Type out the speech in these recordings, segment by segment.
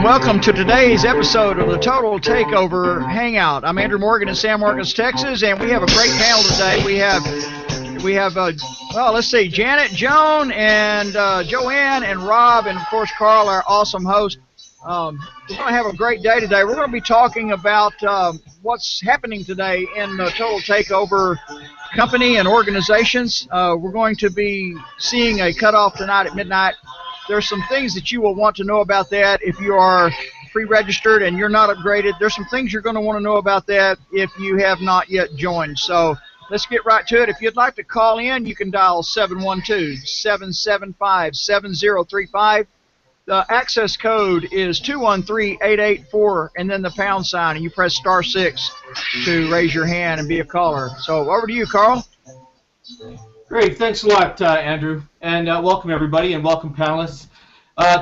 and welcome to today's episode of the Total Takeover Hangout. I'm Andrew Morgan in San Marcos, Texas, and we have a great panel today. We have well, let's see, Janet, Joan, and Joanne, and Rob, and of course Carl, our awesome host. We're going to have a great day today. We're going to be talking about what's happening today in the Total Takeover company and organizations. We're going to be seeing a cutoff tonight at midnight. There's some things that you will want to know about that if you are pre-registered and you're not upgraded. There's some things you're going to want to know about that if you have not yet joined. So let's get right to it. If you'd like to call in, you can dial 712-775-7035. The access code is 213884, and then the pound sign, and you press *6 to raise your hand and be a caller. So over to you, Carl. Great, thanks a lot, Andrew, and welcome everybody, and welcome panelists.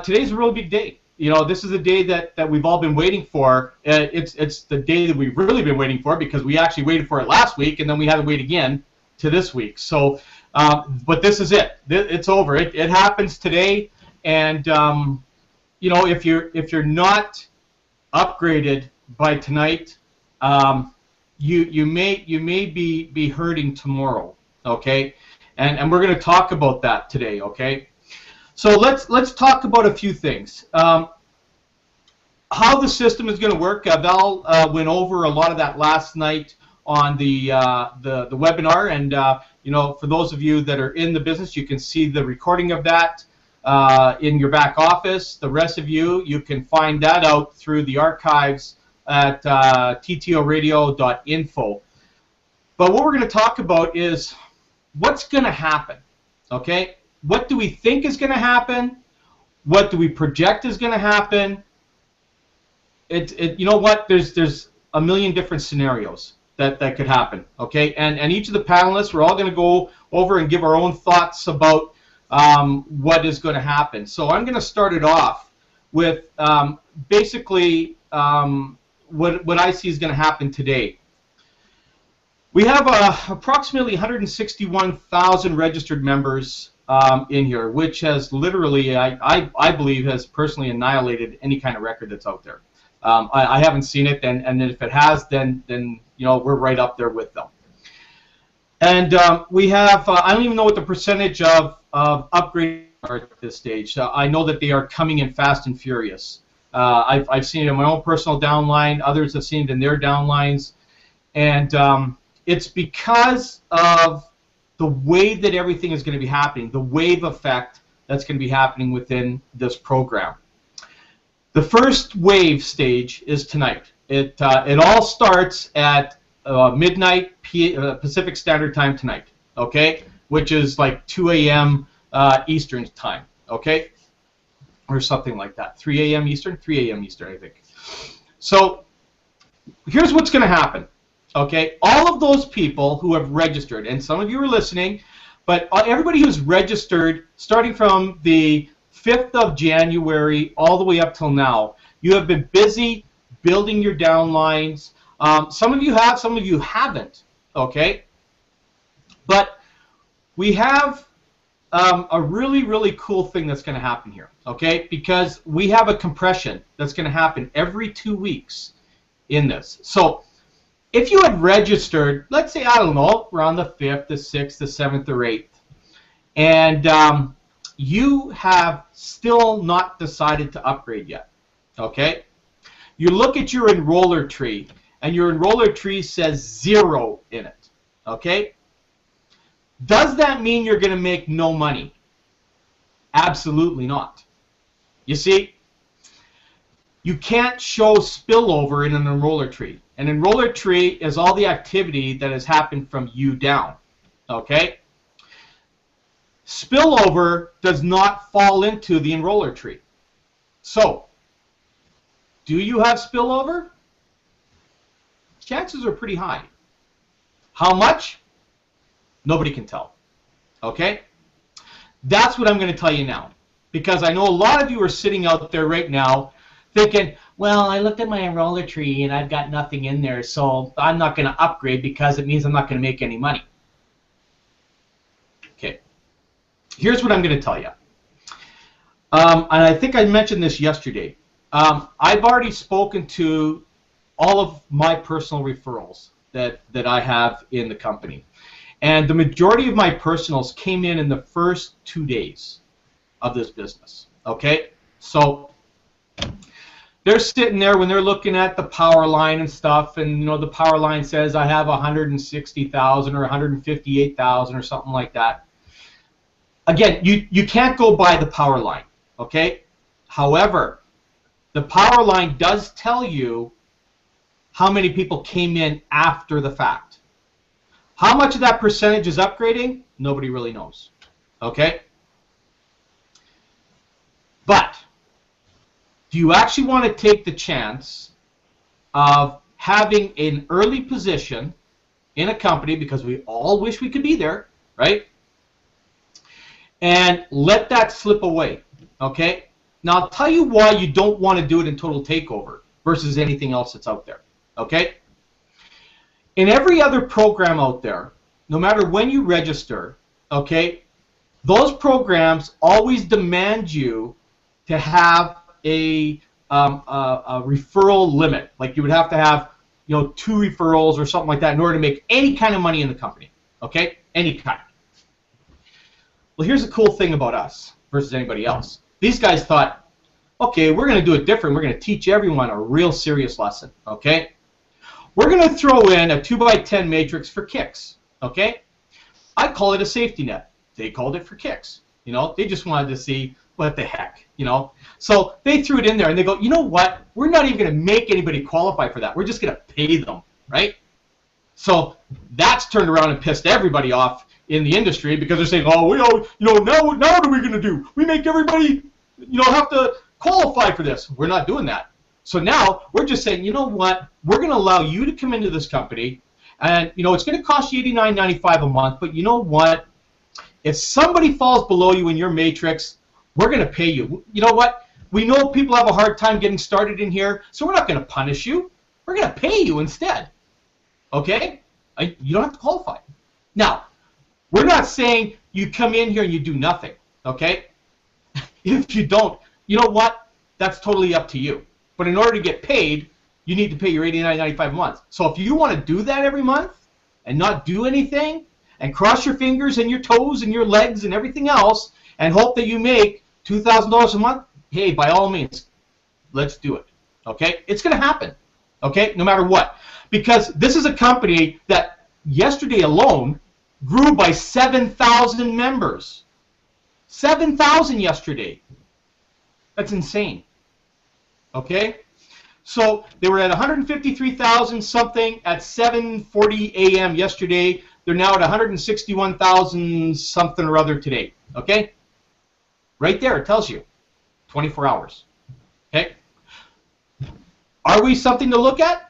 Today's a really big day. You know, this is a day that we've all been waiting for. It's the day that we've really been waiting for, because we actually waited for it last week, and then we had to wait again to this week. So, but this is it. It's over. It happens today. And you know, if you're not upgraded by tonight, you may be hurting tomorrow. Okay, and we're going to talk about that today. Okay, so let's talk about a few things. How the system is going to work. Val went over a lot of that last night on the webinar, and you know, for those of you that are in the business, you can see the recording of that in your back office. The rest of you can find that out through the archives at ttoradio.info. But what we're going to talk about is what's going to happen. Okay, what do we think is going to happen? What do we project is going to happen? You know what? There's a million different scenarios that could happen. Okay, and each of the panelists, we're all going to go over and give our own thoughts about what is going to happen. So I'm going to start it off with basically what I see is going to happen today. We have approximately 161,000 registered members in here, which has literally, I believe, has personally annihilated any kind of record that's out there. I haven't seen it, and if it has, then you know, we're right up there with them. And we have, I don't even know what the percentage of upgrades are at this stage. I know that they are coming in fast and furious. I've seen it in my own personal downline. Others have seen it in their downlines. And it's because of the way that everything is going to be happening, the wave effect that's going to be happening within this program. The first wave stage is tonight. It all starts at midnight Pacific Standard Time tonight, okay, which is like 2 a.m. Eastern time, okay, or something like that. 3 a.m. Eastern, 3 a.m. Eastern, I think. So here's what's going to happen, okay? All of those people who have registered, and some of you are listening, but everybody who's registered starting from the 5th of January all the way up till now, you have been busy building your downlines. Some of you have, some of you haven't, okay? But we have a really, really cool thing that's going to happen here, okay? Because we have a compression that's going to happen every 2 weeks in this. So if you had registered, let's say, I don't know, around the 5th, the 6th, the 7th, or 8th, and you have still not decided to upgrade yet, okay? You look at your enroller tree, and your enroller tree says 0 in it, okay? Does that mean you're going to make no money? Absolutely not. You see, you can't show spillover in an enroller tree. An enroller tree is all the activity that has happened from you down, okay? Spillover does not fall into the enroller tree. So, do you have spillover? Chances are pretty high. How much? Nobody can tell. Okay? That's what I'm going to tell you now. Because I know a lot of you are sitting out there right now thinking, well, I looked at my enroller tree and I've got nothing in there, so I'm not going to upgrade because it means I'm not going to make any money. Okay. Here's what I'm going to tell you. And I think I mentioned this yesterday. I've already spoken to all of my personal referrals that I have in the company. And the majority of my personals came in the first 2 days of this business. Okay? So they're sitting there when they're looking at the power line and stuff, and you know the power line says I have 160,000 or 158,000 or something like that. Again, you can't go by the power line, okay? However, the power line does tell you how many people came in after the fact. How much of that percentage is upgrading? Nobody really knows, okay? But do you actually want to take the chance of having an early position in a company, because we all wish we could be there, right? And let that slip away, okay? Now, I'll tell you why you don't want to do it in Total Takeover versus anything else that's out there, okay? In every other program out there, no matter when you register, okay, those programs always demand you to have a referral limit. Like you would have to have, you know, 2 referrals or something like that in order to make any kind of money in the company. Okay? Any kind. Well, here's the cool thing about us versus anybody else. These guys thought, okay, we're going to do it different. We're going to teach everyone a real serious lesson. Okay? We're going to throw in a 2x10 matrix for kicks. Okay? I call it a safety net. They called it for kicks. You know, they just wanted to see what the heck, you know. So they threw it in there and they go, you know what? We're not even going to make anybody qualify for that. We're just going to pay them, right? So that's turned around and pissed everybody off in the industry because they're saying, oh, we all, you know, now what are we going to do? We make everybody, you know, have to qualify for this. We're not doing that. So now we're just saying, you know what? We're going to allow you to come into this company, and you know it's going to cost you $89.95 a month. But you know what? If somebody falls below you in your matrix, we're going to pay you. You know what? We know people have a hard time getting started in here, so we're not going to punish you. We're going to pay you instead. Okay? You don't have to qualify. Now, we're not saying you come in here and you do nothing. Okay? If you don't, you know what? That's totally up to you. But in order to get paid, you need to pay your $89.95 a month. So if you want to do that every month and not do anything and cross your fingers and your toes and your legs and everything else and hope that you make $2,000 a month, hey, by all means, let's do it. Okay? It's going to happen. Okay? No matter what. Because this is a company that yesterday alone grew by 7,000 members. 7,000 yesterday. That's insane. Okay? So they were at 153,000 something at 7:40 a.m. yesterday. They're now at 161,000 something or other today. Okay? Right there, it tells you. 24 hours. Okay? Are we something to look at?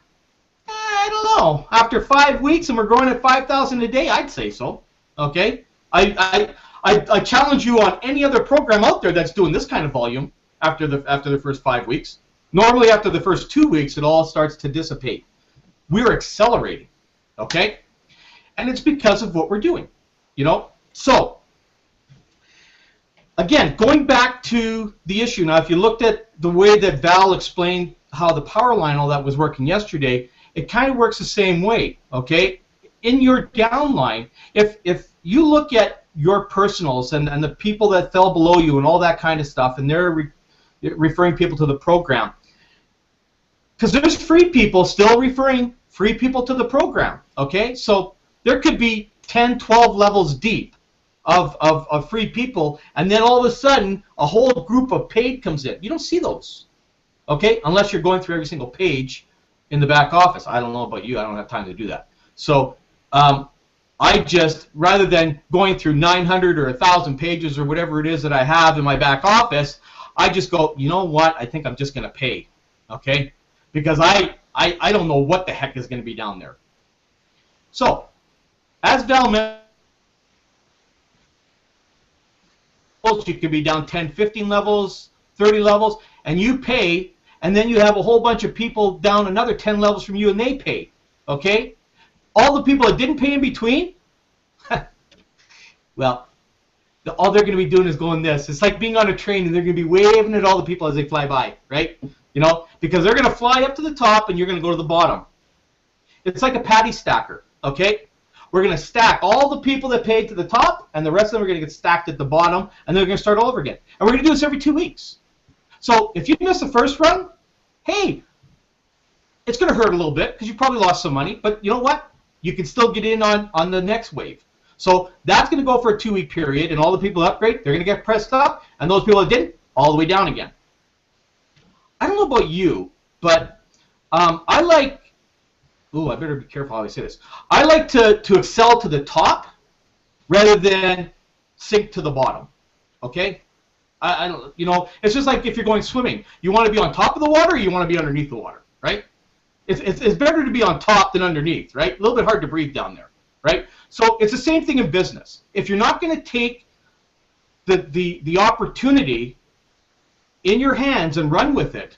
I don't know. After 5 weeks and we're growing at 5,000 a day, I'd say so. Okay? I challenge you on any other program out there that's doing this kind of volume after the first 5 weeks. Normally, after the first 2 weeks, it all starts to dissipate. We're accelerating. Okay? And it's because of what we're doing. You know? So, again, going back to the issue. Now, if you looked at the way that Val explained how the power line and all that was working yesterday, it kind of works the same way. Okay? In your downline, if you look at your personals and the people that fell below you and all that kind of stuff, and they're referring people to the program, because there's free people still referring free people to the program. Okay? So there could be 10, 12 levels deep of free people, and then all of a sudden a whole group of paid comes in. You don't see those. Okay? Unless you're going through every single page in the back office. I don't know about you. I don't have time to do that. So I just, rather than going through 900 or 1,000 pages or whatever it is that I have in my back office, I just go, you know what? I think I'm just going to pay. Okay? Because I don't know what the heck is going to be down there. So, as Val mentioned, you could be down 10, 15 levels, 30 levels, and you pay, and then you have a whole bunch of people down another 10 levels from you, and they pay. Okay? All the people that didn't pay in between, well, all they're going to be doing is going this. It's like being on a train, and they're going to be waving at all the people as they fly by, right? You know, because they're going to fly up to the top and you're going to go to the bottom. It's like a patty stacker, okay? We're going to stack all the people that paid to the top, and the rest of them are going to get stacked at the bottom, and they're going to start all over again. And we're going to do this every 2 weeks. So if you miss the first run, hey, it's going to hurt a little bit because you probably lost some money, but you know what? You can still get in on the next wave. So that's going to go for a 2-week period, and all the people that upgrade, they're going to get pressed up, and those people that didn't, all the way down again. I don't know about you, but I like, ooh, I better be careful how I say this. I like to excel to the top rather than sink to the bottom, okay? I don't, you know, it's just like if you're going swimming. You want to be on top of the water or you want to be underneath the water, right? It's better to be on top than underneath, right? A little bit hard to breathe down there, right? So it's the same thing in business. If you're not going to take the opportunity in your hands and run with it,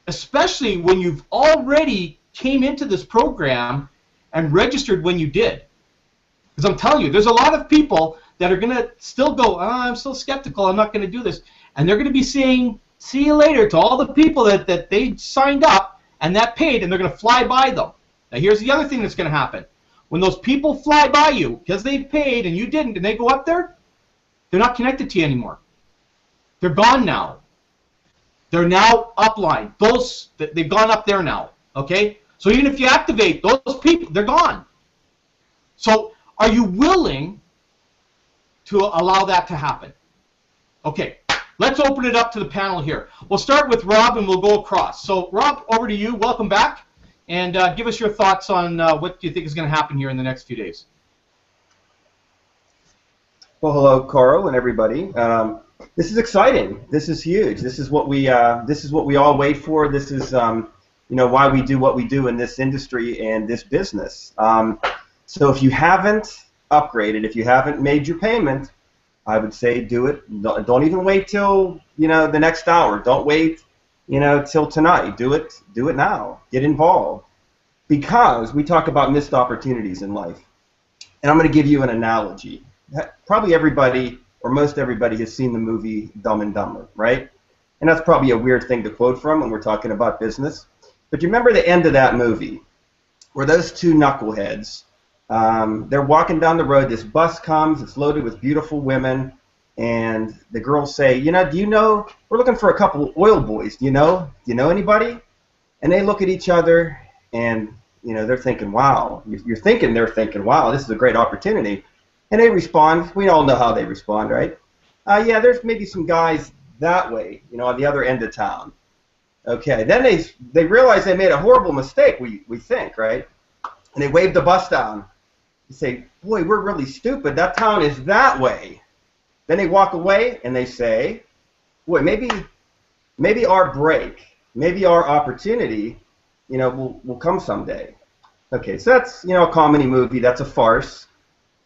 especially when you've already came into this program and registered when you did. Because I'm telling you, there's a lot of people that are going to still go, oh, I'm still skeptical, I'm not going to do this. And they're going to be saying, see you later to all the people that they signed up and that paid, and they're going to fly by them. Now here's the other thing that's going to happen. When those people fly by you because they've paid and you didn't, and they go up there, they're not connected to you anymore. They're gone now. They're now upline. They've gone up there now, okay? So even if you activate those people, they're gone. So are you willing to allow that to happen? Okay, let's open it up to the panel here. We'll start with Rob and we'll go across. So Rob, over to you. Welcome back. And give us your thoughts on what do you think is going to happen here in the next few days. Well, hello, Carl and everybody. This is exciting. This is huge. This is what we all wait for. This is you know, why we do what we do in this industry and this business. So if you haven't upgraded, if you haven't made your payment, I would say do it. Don't even wait till, you know, the next hour. Don't wait, you know, till tonight. Do it now. Get involved. Because we talk about missed opportunities in life. And I'm going to give you an analogy. Probably everybody, or most everybody, has seen the movie Dumb and Dumber, right? And that's probably a weird thing to quote from when we're talking about business. But you remember the end of that movie, where those two knuckleheads, they're walking down the road, this bus comes, it's loaded with beautiful women, and the girls say, you know, we're looking for a couple oil boys, do you know anybody? And they look at each other, and, you know, they're thinking, wow, they're thinking, wow, this is a great opportunity. And they respond, we all know how they respond, right? Yeah, there's maybe some guys that way, you know, on the other end of town. Okay, then they realize they made a horrible mistake, we think, right? And they wave the bus down. They say, boy, we're really stupid. That town is that way. Then they walk away and they say, boy, maybe our break, maybe our opportunity, you know, will come someday. Okay, so that's, you know, a comedy movie. That's a farce.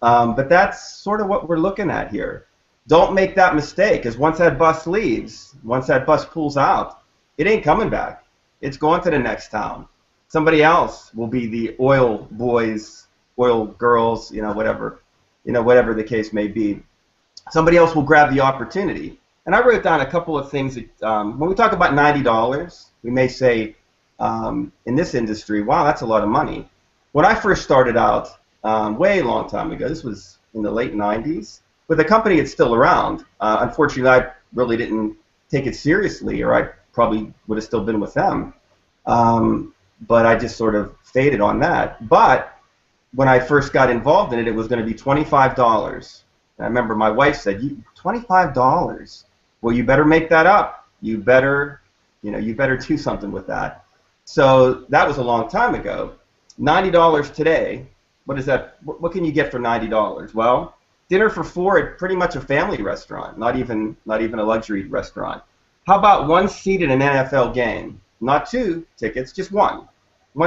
But that's sort of what we're looking at here. Don't make that mistake, because once that bus leaves, once that bus pulls out, it ain't coming back. It's going to the next town. Somebody else will be the oil boys, oil girls, you know, whatever the case may be. Somebody else will grab the opportunity. And I wrote down a couple of things that, when we talk about $90, we may say, in this industry, wow, that's a lot of money. When I first started out, way long time ago, this was in the late 90s, but the company is still around. Unfortunately, I really didn't take it seriously, or I probably would have still been with them. But I just sort of faded on that. But when I first got involved in it, it was going to be $25. And I remember my wife said, $25? Well, you better make that up. You better do something with that. So that was a long time ago. $90 today, what is that? What can you get for $90? Well, dinner for four at pretty much a family restaurant, not even a luxury restaurant. How about one seat at an NFL game? Not two tickets, just one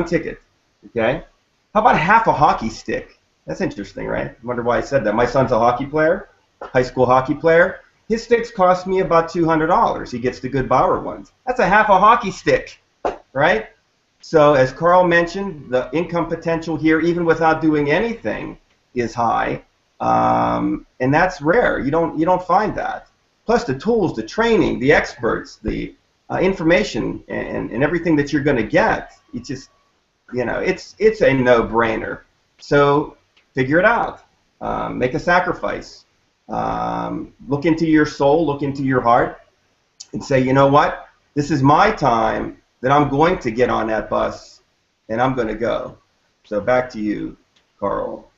ticket. Okay. How about half a hockey stick? That's interesting, right? I wonder why I said that. My son's a hockey player, high school hockey player. His sticks cost me about $200. He gets the good Bauer ones. That's a half a hockey stick, right? So as Carl mentioned, the income potential here, even without doing anything, is high, and that's rare. You don't find that. Plus the tools, the training, the experts, the information and everything that you're going to get. It's just, it's a no-brainer. So figure it out. Make a sacrifice. Look into your soul, look into your heart, and say, you know what? This is my time that I'm going to get on that bus, and I'm going to go. So back to you, Carl.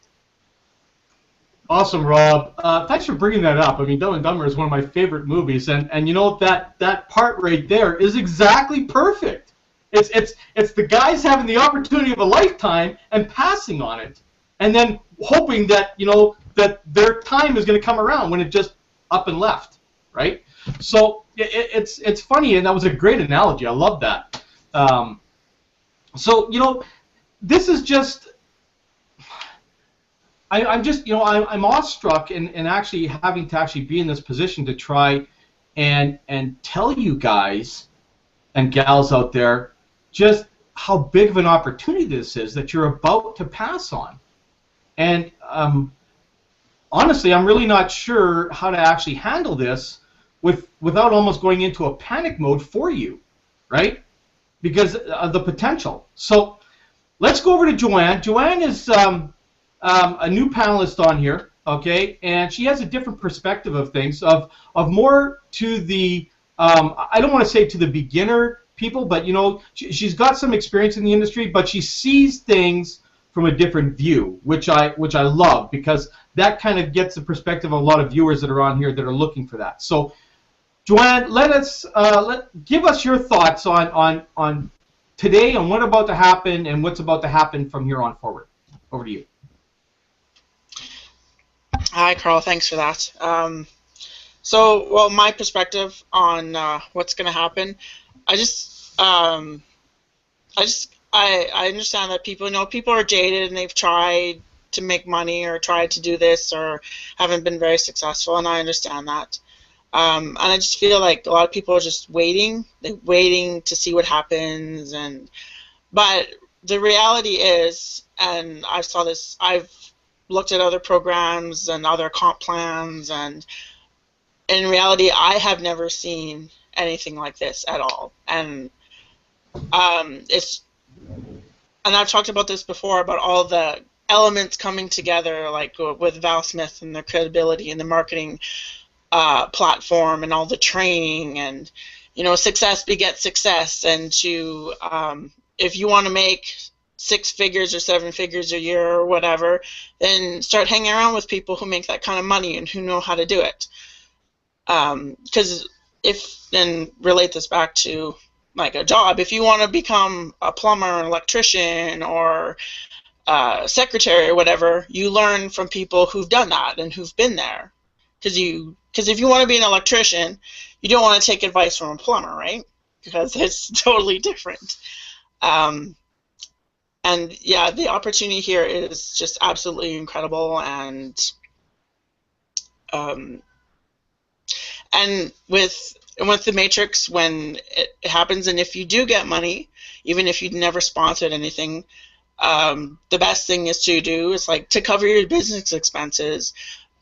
Awesome, Rob. Thanks for bringing that up. I mean, Dumb and Dumber is one of my favorite movies, and that part right there is exactly perfect. It's the guys having the opportunity of a lifetime and passing on it, and then hoping that that their time is going to come around when it just up and left, right? So it's funny, and that was a great analogy. I love that. So this is just. I'm awestruck and actually having to be in this position to try and tell you guys and gals out there just how big of an opportunity this is that you're about to pass on. And honestly, I'm really not sure how to actually handle this without almost going into a panic mode for you, right? Because of the potential. So let's go over to Joanne. Joanne is a new panelist on here, okay, and she has a different perspective of things, of more to the, I don't want to say to the beginner people, but she's got some experience in the industry, but she sees things from a different view, which I love, because that kind of gets the perspective of a lot of viewers that are on here that are looking for that. So, Joanne, give us your thoughts on today and what's about to happen and what's about to happen from here on forward. Over to you. Hi, Carl. Thanks for that. Well, my perspective on what's going to happen, I understand that people are jaded and they've tried to make money or tried to do this or haven't been very successful, and I understand that. And I just feel like a lot of people are just waiting. They're waiting to see what happens, but the reality is, and I've looked at other programs and other comp plans, and in reality, I have never seen anything like this at all. And and I've talked about this before, about all the elements coming together, like with Val Smith and the credibility and the marketing platform and all the training, and success begets success. And if you want to make 6 figures or 7 figures a year or whatever, then start hanging around with people who make that kind of money and who know how to do it. Because then relate this back to like a job. If you want to become a plumber, an electrician, or secretary or whatever, you learn from people who've done that and who've been there. Because if you want to be an electrician, you don't want to take advice from a plumber, right? Because it's totally different. And yeah, the opportunity here is just absolutely incredible, and with the Matrix, when it happens, and if you do get money, even if you've never sponsored anything, the best thing to do is to cover your business expenses.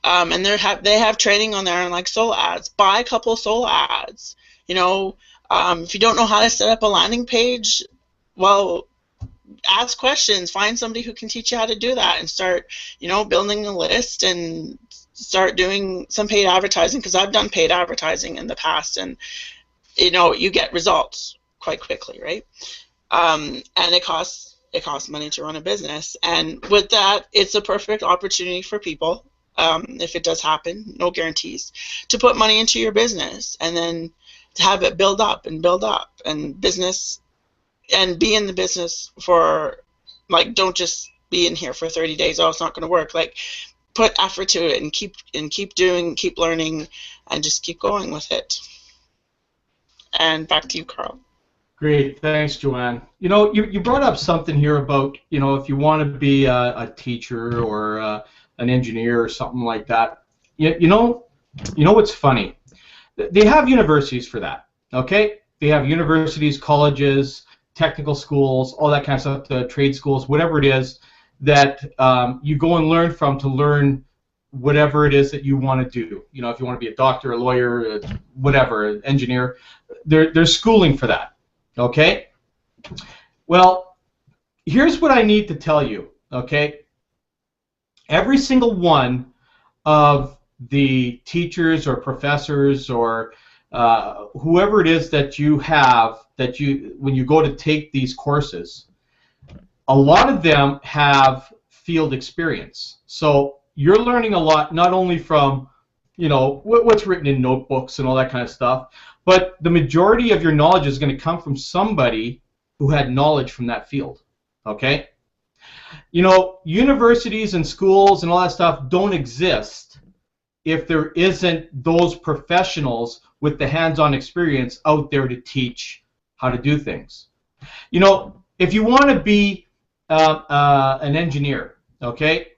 And they have training on there on solo ads. Buy a couple of solo ads. If you don't know how to set up a landing page, well, ask questions. Find somebody who can teach you how to do that, and start, building a list and start doing some paid advertising. Because I've done paid advertising in the past, and you get results quite quickly, right? And it costs money to run a business, and with that, it's a perfect opportunity for people. If it does happen, no guarantees, to put money into your business and then to have it build up and business, and be in the business for, don't just be in here for 30 days. Oh, it's not going to work. Put effort to it and keep doing, keep learning, and just keep going with it. And back to you, Carl. Great, thanks, Joanne. You brought up something here about, if you want to be a teacher or an engineer or something like that. You know what's funny? They have universities for that, okay? They have universities, colleges, technical schools, all that kind of stuff, the trade schools, whatever it is that you go and learn from to learn whatever it is that you want to do. If you want to be a doctor, a lawyer, whatever, an engineer, there's schooling for that. Okay? Well, here's what I need to tell you. Okay? Every single one of the teachers or professors or whoever it is that you have, when you go to take these courses, a lot of them have field experience. So you're learning a lot, not only from, you know, what's written in notebooks and all that kind of stuff, but the majority of your knowledge is going to come from somebody who had knowledge from that field. Okay? You know, universities and schools and all that stuff don't exist if there isn't those professionals with the hands-on experience out there to teach how to do things. You know, if you want to be an engineer, okay,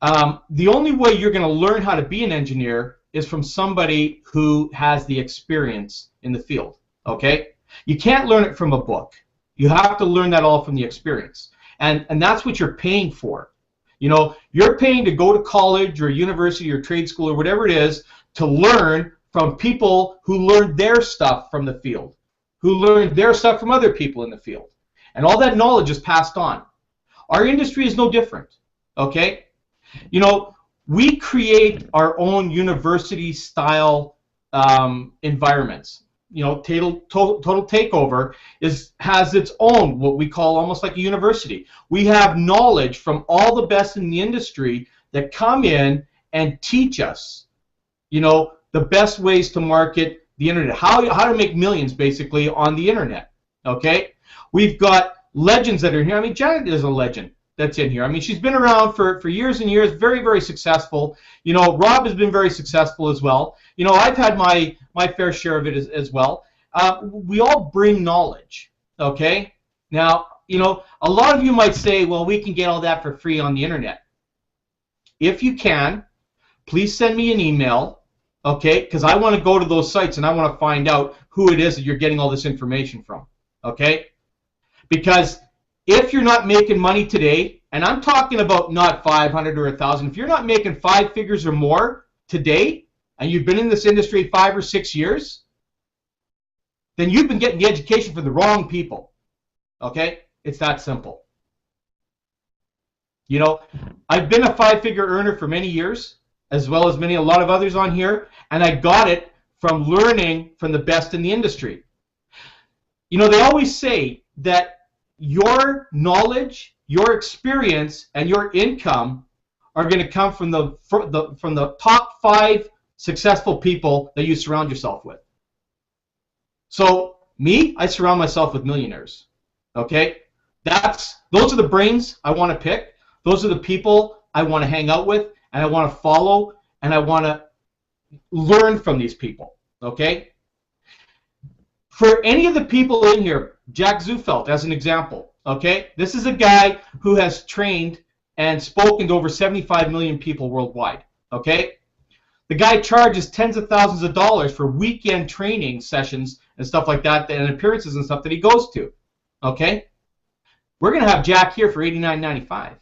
the only way you're going to learn how to be an engineer is from somebody who has the experience in the field, okay? You can't learn it from a book. You have to learn that all from the experience. And that's what you're paying for. You know, you're paying to go to college or university or trade school or whatever it is to learn from people who learned their stuff from the field, who learned their stuff from other people in the field. And all that knowledge is passed on. Our industry is no different, okay? You know, we create our own university-style environments. You know, Total Takeover has its own, what we call almost like a university. We have knowledge from all the best in the industry that come in and teach us, you know, the best ways to market the internet, how to make millions basically on the internet. Okay, we've got legends that are here. I mean, Janet is a legend that's in here. I mean, she's been around for years and years, very, very successful. You know, Rob has been very successful as well. You know, I've had my fair share of it as well. We all bring knowledge, okay? Now, you know, a lot of you might say, well, we can get all that for free on the internet. If you can, please send me an email, okay? Because I want to go to those sites and I want to find out who it is that you're getting all this information from, okay? Because if you're not making money today, and I'm talking about not 500 or 1,000, if you're not making 5 figures or more today, and you've been in this industry 5 or 6 years, then you've been getting the education from the wrong people. Okay? It's that simple. You know, I've been a 5-figure earner for many years, as well as a lot of others on here, and I got it from learning from the best in the industry. You know, they always say that your knowledge, your experience, and your income are going to come from the top 5 successful people that you surround yourself with. So me, I surround myself with millionaires. Okay, those are the brains I want to pick. Those are the people I want to hang out with, and I want to follow, and I want to learn from these people. Okay. For any of the people in here, Jack Zufelt as an example. Okay, this is a guy who has trained and spoken to over 75 million people worldwide. Okay. The guy charges tens of thousands of dollars for weekend training sessions and stuff like that, and appearances and stuff that he goes to. Okay? We're going to have Jack here for $89.95.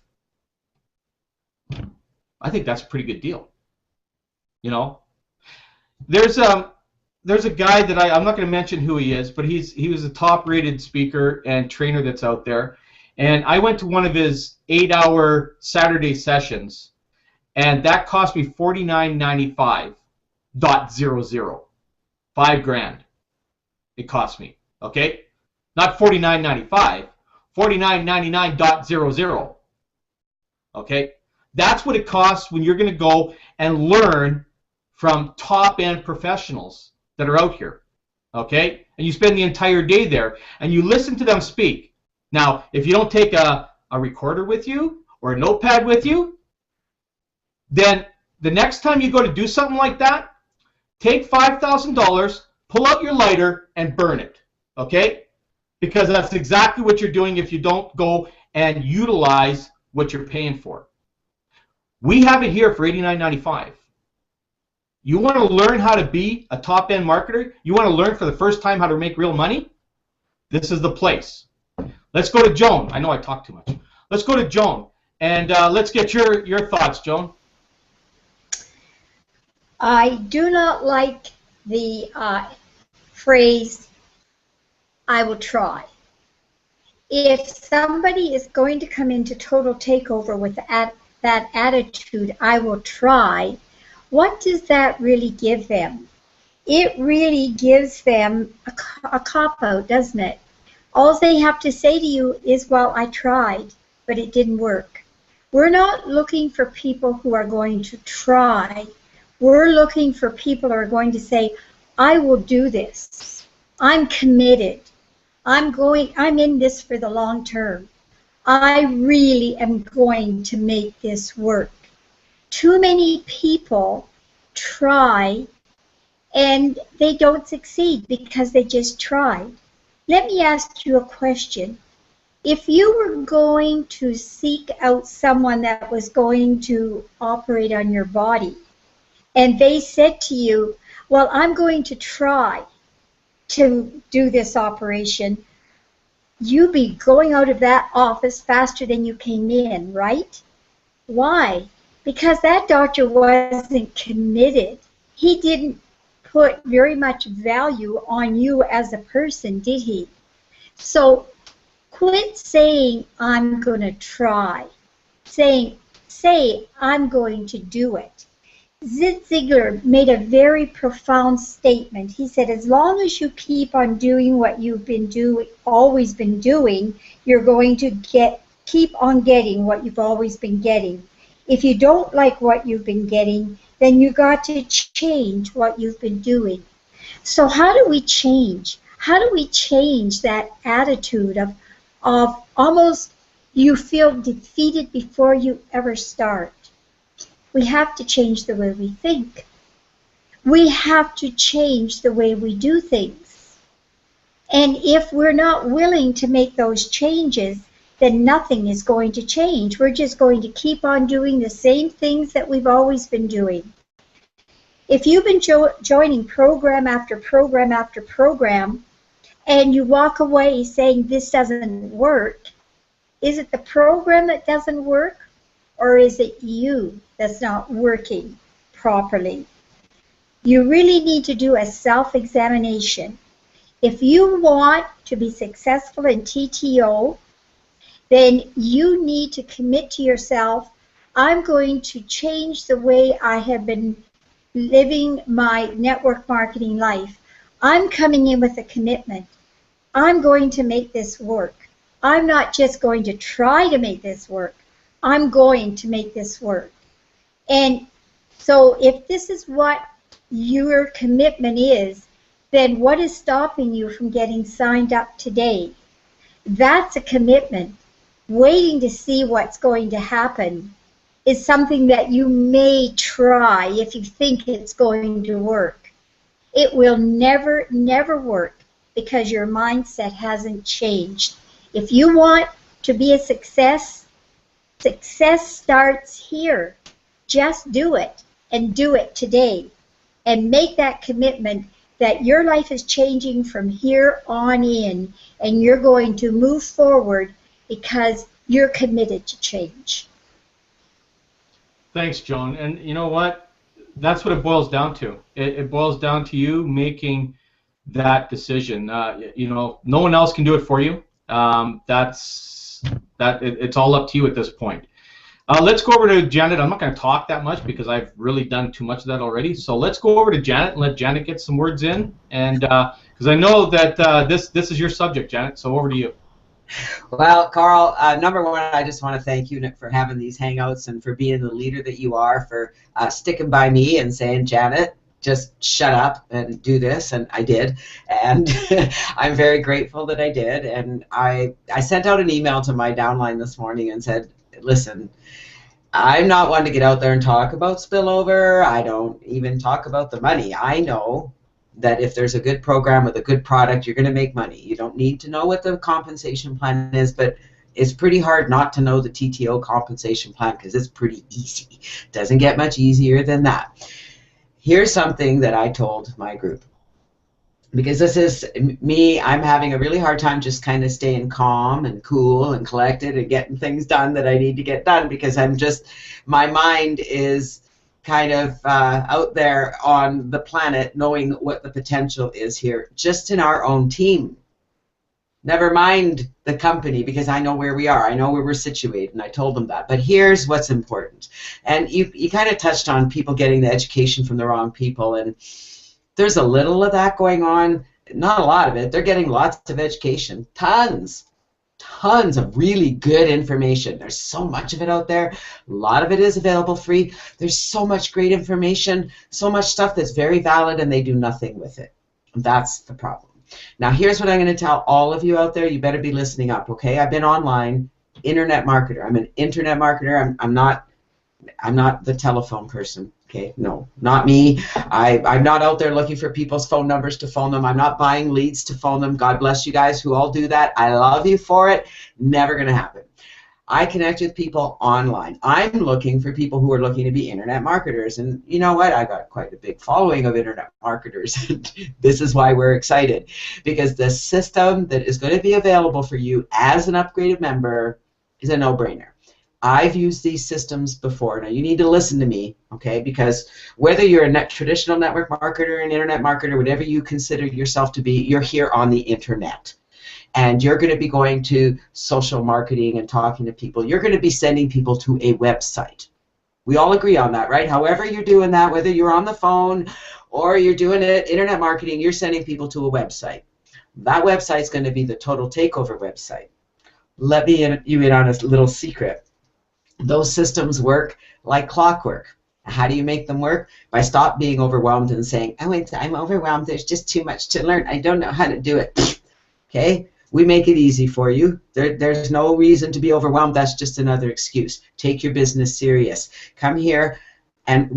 I think that's a pretty good deal. You know? There's a guy that I'm not going to mention who he is, but he was a top-rated speaker and trainer that's out there. And I went to one of his 8-hour Saturday sessions, and that cost me $49.95.00. $5,000. It cost me. Okay? Not $49.95. $49.99.00. Okay? That's what it costs when you're going to go and learn from top-end professionals that are out here. Okay? And you spend the entire day there, and you listen to them speak. Now, if you don't take a recorder with you or a notepad with you, then the next time you go to do something like that, take $5,000, pull out your lighter, and burn it. Okay? Because that's exactly what you're doing if you don't go and utilize what you're paying for. We have it here for $89.95. You want to learn how to be a top-end marketer? You want to learn for the first time how to make real money? This is the place. Let's go to Joan. I know I talk too much. Let's go to Joan, and let's get your thoughts, Joan. I do not like the phrase I will try. If somebody is going to come into total takeover with that attitude, I will try, what does that really give them? It really gives them a cop-out, doesn't it? All they have to say to you is, well, I tried, but it didn't work. We're not looking for people who are going to try. We're looking for people who are going to say, I will do this. I'm committed. I'm in this for the long term. I really am going to make this work. Too many people try and they don't succeed because they just tried. Let me ask you a question. If you were going to seek out someone that was going to operate on your body, and they said to you, well, I'm going to try to do this operation, you'd be going out of that office faster than you came in, right? Why? Because that doctor wasn't committed. He didn't put very much value on you as a person, did he? So quit saying, I'm going to try. Say, I'm going to do it. Zig Ziglar made a very profound statement. He said, as long as you keep on doing what you've been doing, always been doing, you're going to keep on getting what you've always been getting. If you don't like what you've been getting, then you got to change what you've been doing. So how do we change? How do we change that attitude of almost you feel defeated before you ever start? We have to change the way we think. We have to change the way we do things. And if we're not willing to make those changes, then nothing is going to change. We're just going to keep on doing the same things that we've always been doing. If you've been joining program after program after program, and you walk away saying this doesn't work, is it the program that doesn't work, or is it you that's not working properly? You really need to do a self-examination. If you want to be successful in TTO, then you need to commit to yourself, I'm going to change the way I have been living my network marketing life. I'm coming in with a commitment. I'm going to make this work. I'm not just going to try to make this work. I'm going to make this work. And so if this is what your commitment is, then what is stopping you from getting signed up today? That's a commitment. Waiting to see what's going to happen is something that you may try if you think it's going to work. It will never, never work because your mindset hasn't changed. If you want to be a success, success starts here. Just do it, and do it today. And make that commitment that your life is changing from here on in, and you're going to move forward because you're committed to change. Thanks, Joan. And you know what? That's what it boils down to. It boils down to you making that decision. You know, no one else can do it for you. It's all up to you at this point. Let's go over to Janet. I'm not going to talk that much because I've really done too much of that already. So let's go over to Janet and let Janet get some words in. And because I know that this is your subject, Janet. So over to you. Well, Carl, number one, I just want to thank you, Nick, for having these hangouts and for being the leader that you are, for sticking by me and saying, Janet, just shut up and do this, and I did, and I'm very grateful that I did. And I sent out an email to my downline this morning and said, listen, I'm not one to get out there and talk about spillover. I don't even talk about the money. I know that if there's a good program with a good product, you're going to make money. You don't need to know what the compensation plan is, but it's pretty hard not to know the TTO compensation plan because it's pretty easy. Doesn't get much easier than that. Here's something that I told my group, because this is me. I'm having a really hard time just kind of staying calm and cool and collected and getting things done that I need to get done, because my mind is kind of out there on the planet knowing what the potential is here just in our own team. Never mind the company, because I know where we are. I know where we're situated, and I told them that. But here's what's important. And you kind of touched on people getting the education from the wrong people, and there's a little of that going on. Not a lot of it. They're getting lots of education. Tons of really good information. There's so much of it out there. A lot of it is available free. There's so much great information, so much stuff that's very valid, and they do nothing with it. That's the problem. Now, here's what I'm going to tell all of you out there. You better be listening up, okay? I've been online, internet marketer. I'm an internet marketer. I'm not the telephone person, okay? No, not me. I'm not out there looking for people's phone numbers to phone them. I'm not buying leads to phone them. God bless you guys who all do that. I love you for it. Never going to happen. I connect with people online. I'm looking for people who are looking to be internet marketers. And you know what? I got quite a big following of internet marketers. This is why we're excited. Because the system that is going to be available for you as an upgraded member is a no-brainer. I've used these systems before. Now, you need to listen to me, okay? Because whether you're a traditional network marketer, an internet marketer, whatever you consider yourself to be, you're here on the internet. And you're going to be going to social marketing and talking to people. You're going to be sending people to a website. We all agree on that, right? However you're doing that, whether you're on the phone or you're doing it, internet marketing, you're sending people to a website. That website's going to be the Total Takeover website. Let me you in on a little secret. Those systems work like clockwork. How do you make them work? By stop being overwhelmed and saying, oh, I'm overwhelmed. There's just too much to learn. I don't know how to do it. Okay? We make it easy for you. There's no reason to be overwhelmed. That's just another excuse. Take your business serious. Come here and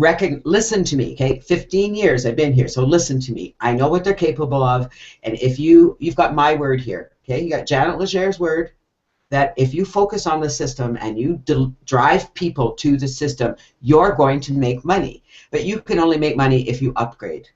listen to me. Okay, 15 years I've been here, so listen to me. I know what they're capable of, and if you've got my word here. Okay, you got Janet Legere's word that if you focus on the system and you drive people to the system, you're going to make money. But you can only make money if you upgrade.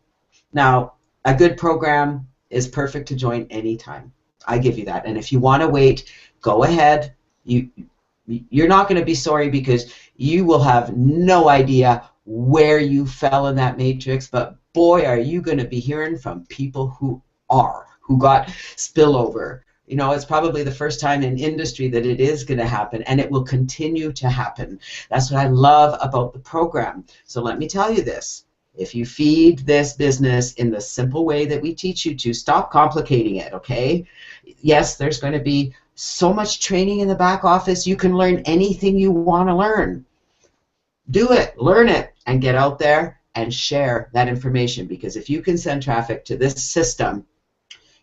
Now, a good program is perfect to join anytime. I give you that. And if you want to wait, go ahead. You're not going to be sorry, because you will have no idea where you fell in that matrix, but boy, are you going to be hearing from people who got spillover. You know, it's probably the first time in industry that it is going to happen, and it will continue to happen. That's what I love about the program. So let me tell you this. If you feed this business in the simple way that we teach you to, stop complicating it, okay? Yes, there's going to be so much training in the back office. You can learn anything you want to learn. Do it, learn it, and get out there and share that information, because if you can send traffic to this system,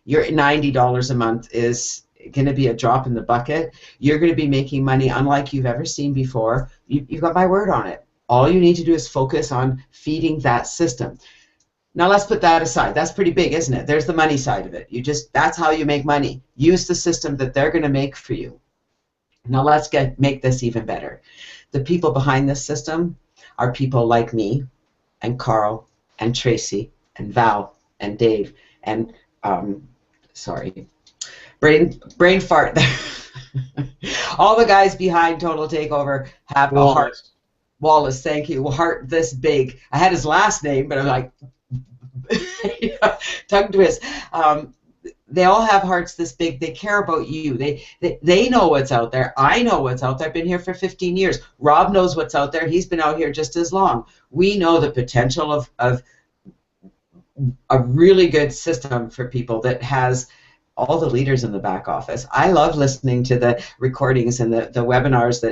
your $90 a month is going to be a drop in the bucket. You're going to be making money unlike you've ever seen before. You've got my word on it. All you need to do is focus on feeding that system. Now let's put that aside. That's pretty big, isn't it? There's the money side of it. That's how you make money. Use the system that they're going to make for you. Now let's make this even better. The people behind this system are people like me and Carl and Tracy and Val and Dave and sorry, brain fart. All the guys behind Total Takeover have a heart. Wallace, thank you. Heart this big. I had his last name, but I'm like, tongue twist. They all have hearts this big. They care about you. They know what's out there. I know what's out there. I've been here for 15 years. Rob knows what's out there. He's been out here just as long. We know the potential of a really good system for people that has all the leaders in the back office. I love listening to the recordings and the webinars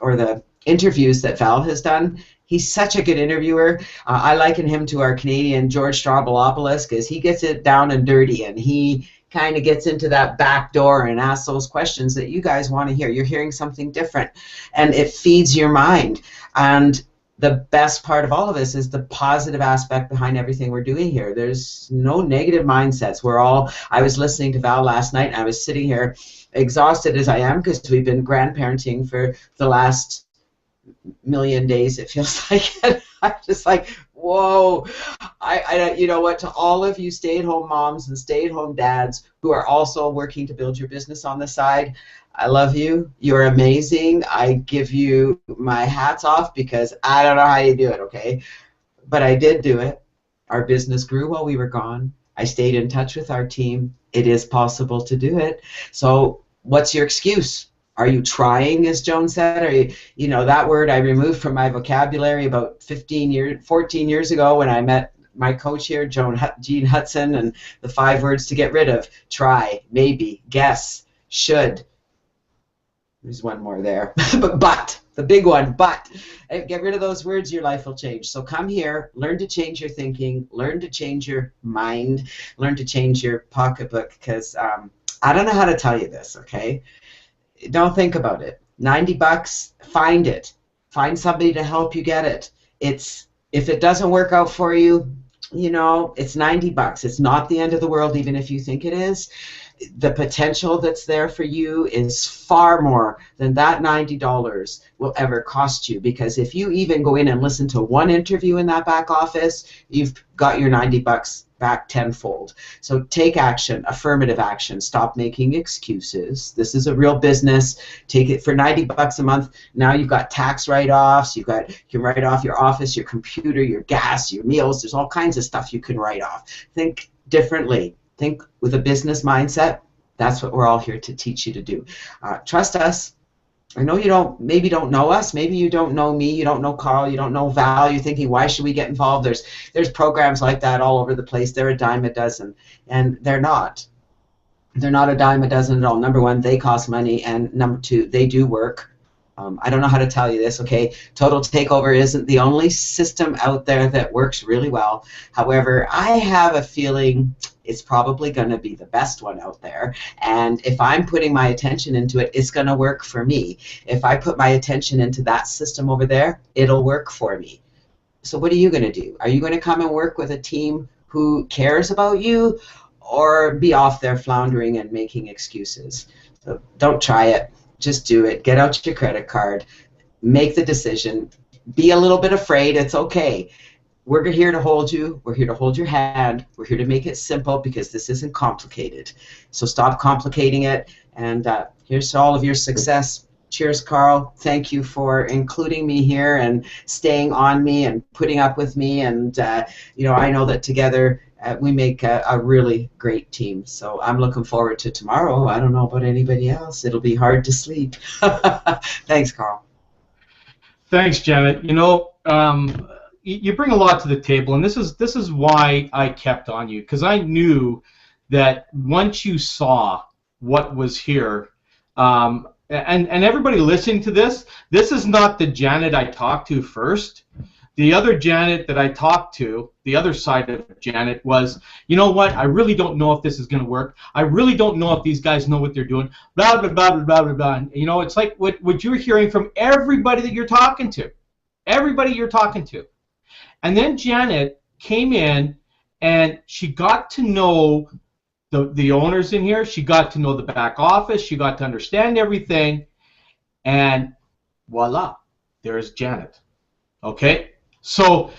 or the interviews that Val has done. He's such a good interviewer. I liken him to our Canadian George Stroumboulopoulos, because he gets it down and dirty, and he kind of gets into that back door and asks those questions that you guys want to hear. You're hearing something different, and it feeds your mind. And the best part of all of this is the positive aspect behind everything we're doing here. There's no negative mindsets. I was listening to Val last night, and I was sitting here exhausted as I am, because we've been grandparenting for the last million days, it feels like. And I'm just like, whoa. You know what, to all of you stay-at-home moms and stay-at-home dads who are also working to build your business on the side, I love you. You're amazing. I give you my hats off, because I don't know how you do it, okay? But I did do it. Our business grew while we were gone. I stayed in touch with our team. It is possible to do it. So what's your excuse? Are you trying, as Joan said? Are you know, that word I removed from my vocabulary about 14 years ago when I met my coach here, Jean Hudson, and the 5 words to get rid of: try, maybe, guess, should. There's one more there. but, the big one, but. Get rid of those words, your life will change. So come here, learn to change your thinking, learn to change your mind, learn to change your pocketbook, because I don't know how to tell you this, okay? Don't think about it. $90, find it. Find somebody to help you get it. If it doesn't work out for you, you know, it's $90. It's not the end of the world, even if you think it is. The potential that's there for you is far more than that $90 will ever cost you, because if you even go in and listen to one interview in that back office, you've got your $90 back tenfold. So take action, affirmative action. Stop making excuses. This is a real business. Take it for $90 a month. Now you've got tax write-offs. You can write off your office, your computer, your gas, your meals. There's all kinds of stuff you can write off. Think differently. Think with a business mindset. That's what we're all here to teach you to do. Trust us. I know you maybe don't know us. Maybe you don't know me. You don't know Carl. You don't know Val. You're thinking, why should we get involved? There's programs like that all over the place. They're a dime a dozen, and they're not. They're not a dime a dozen at all. Number one, they cost money, and number two, they do work. I don't know how to tell you this, okay? Total Takeover isn't the only system out there that works really well. However, I have a feeling it's probably going to be the best one out there. And if I'm putting my attention into it, it's going to work for me. If I put my attention into that system over there, it'll work for me. So what are you going to do? Are you going to come and work with a team who cares about you, or be off there floundering and making excuses? So don't try it. Just do it. Get out your credit card. Make the decision. Be a little bit afraid. It's okay. We're here to hold you. We're here to hold your hand. We're here to make it simple, because this isn't complicated. So stop complicating it. And here's to all of your success. Cheers, Carl. Thank you for including me here and staying on me and putting up with me. And you know, I know that together we make a really great team. So I'm looking forward to tomorrow. I don't know about anybody else. It'll be hard to sleep. Thanks, Carl. Thanks, Janet. You know, you bring a lot to the table, and this is why I kept on you, because I knew that once you saw what was here, and everybody listening to this is not the Janet I talked to first. The other Janet that I talked to, the other side of Janet, was, you know what, I really don't know if this is going to work. I really don't know if these guys know what they're doing, blah, blah, blah, blah, blah, blah, blah. And, you know, it's like what you're hearing from everybody that you're talking to. Everybody you're talking to. And then Janet came in, and she got to know the owners in here. She got to know the back office. She got to understand everything. And voila, there's Janet. Okay? So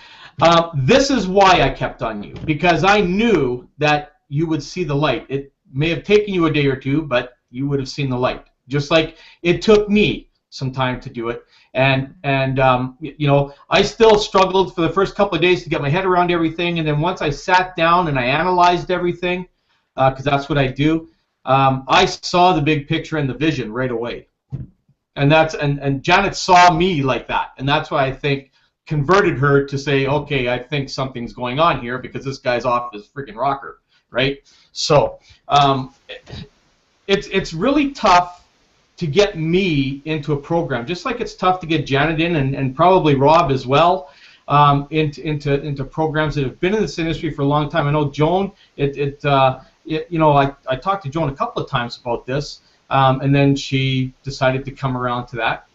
this is why I kept on you, because I knew that you would see the light. It may have taken you a day or two, but you would have seen the light. Just like it took me some time to do it. And you know, I still struggled for the first couple of days to get my head around everything. And then once I sat down and I analyzed everything, because that's what I do, I saw the big picture and the vision right away. And Janet saw me like that, and that's why I think converted her to say, okay, I think something's going on here, because this guy's off his freaking rocker, right? So it's really tough to get me into a program, just like it's tough to get Janet in, and probably Rob as well, into programs that have been in this industry for a long time. I know Joan, you know, I talked to Joan a couple of times about this, and then she decided to come around to that.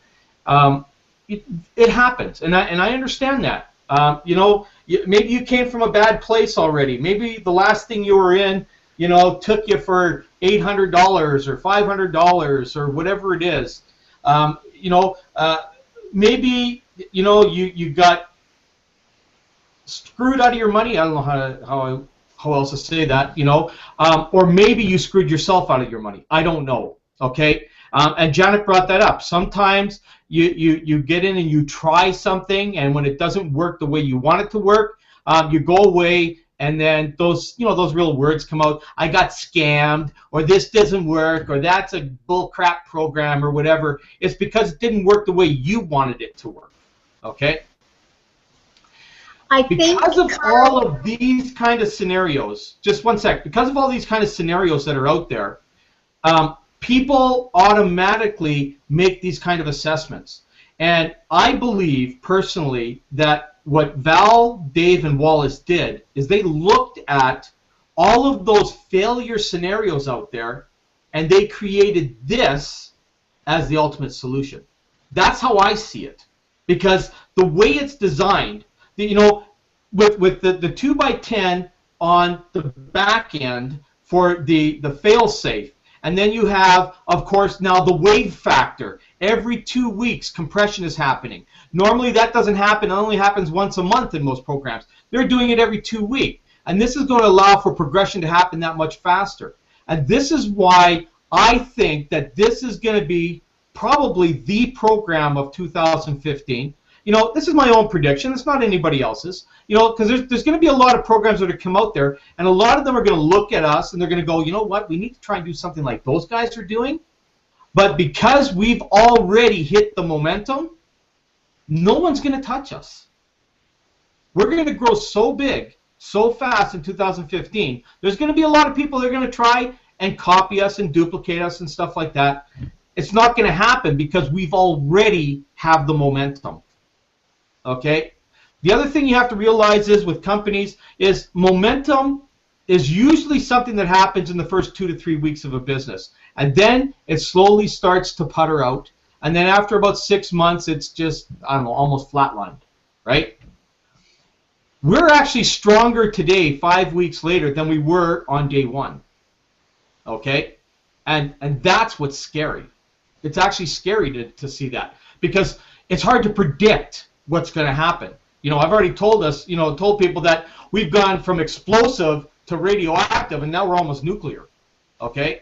It happens, and I understand that. You know, maybe you came from a bad place already. Maybe the last thing you were in, you know, took you for $800 or $500 or whatever it is. You know, maybe, you know, you got screwed out of your money. I don't know how else to say that, you know, or maybe you screwed yourself out of your money. I don't know. Okay. And Janet brought that up. Sometimes you get in and you try something, and when it doesn't work the way you want it to work, you go away and then those real words come out. I got scammed, or this doesn't work, or that's a bullcrap program, or whatever. It's because it didn't work the way you wanted it to work. Okay? Because of all of these kind of scenarios, just one sec, because of all these kind of scenarios that are out there, people automatically make these kind of assessments. And I believe, personally, that what Val, Dave, and Wallace did is they looked at all of those failure scenarios out there, and they created this as the ultimate solution. That's how I see it. Because the way it's designed, with the 2x10 on the back end for the fail-safe, and then you have, of course, now the wave factor. Every 2 weeks, compression is happening. Normally, that doesn't happen. It only happens once a month in most programs. They're doing it every 2 weeks. And this is going to allow for progression to happen that much faster. And this is why I think that this is going to be probably the program of 2015. This is my own prediction. It's not anybody else's. Because there's going to be a lot of programs that are come out there, and a lot of them are going to look at us, and they're going to go, you know what, we need to try and do something like those guys are doing. But because we've already hit the momentum, no one's going to touch us. We're going to grow so big, so fast in 2015. There's going to be a lot of people that are going to try and copy us and duplicate us and stuff like that. It's not going to happen because we've already have the momentum. Okay? The other thing you have to realize is with companies is momentum is usually something that happens in the first 2 to 3 weeks of a business. And then it slowly starts to putter out. And then after about 6 months, it's just, I don't know, almost flatlined, right? We're actually stronger today, 5 weeks later, than we were on day one. Okay? And that's what's scary. It's actually scary to see that. Because it's hard to predict what's going to happen. I've already told people that we've gone from explosive to radioactive, and now we're almost nuclear. Okay?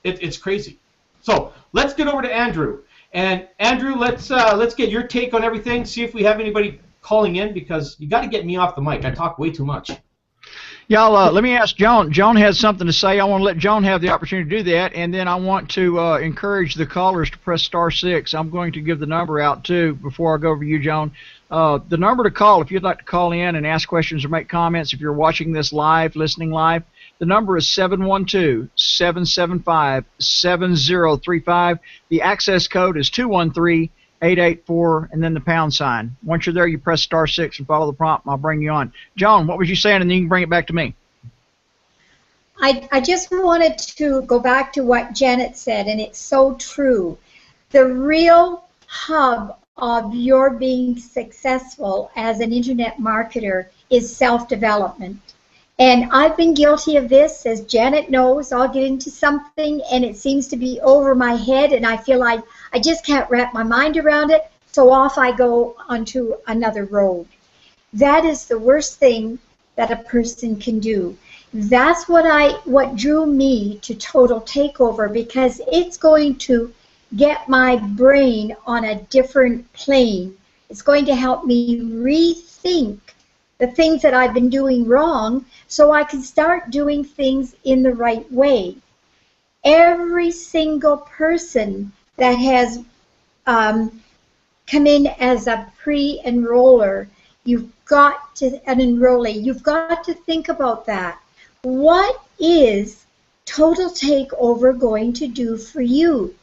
It's crazy. So let's get over to Andrew. And Andrew, let's get your take on everything. See if we have anybody calling in, because you got to get me off the mic. I talk way too much. Yeah, let me ask Joan. Joan has something to say. I want to let Joan have the opportunity to do that, and then I want to encourage the callers to press *6. I'm going to give the number out, too, before I go over to you, Joan. The number to call, if you'd like to call in and ask questions or make comments, if you're watching this live, listening live, the number is 712-775-7035. The access code is 213-884, and then the #. Once you're there, you press *6 and follow the prompt, and I'll bring you on. Joan, what was you saying, and then you can bring it back to me. I just wanted to go back to what Janet said, and it's so true. The real hub of your being successful as an internet marketer is self-development. And I've been guilty of this, as Janet knows. I'll get into something and it seems to be over my head, and I feel like I just can't wrap my mind around it, so off I go onto another road. That is the worst thing that a person can do. That's what drew me to Total Takeover, because it's going to get my brain on a different plane. It's going to help me rethink the things that I've been doing wrong, so I can start doing things in the right way. Every single person that has come in as a pre-enroller, an enrollee, you've got to think about that. What is Total Takeover going to do for you?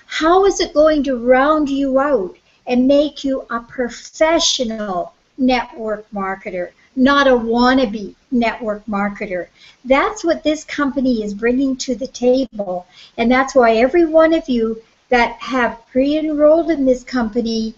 How is it going to round you out and make you a professional network marketer, not a wannabe network marketer? That's what this company is bringing to the table, and that's why every one of you that have pre-enrolled in this company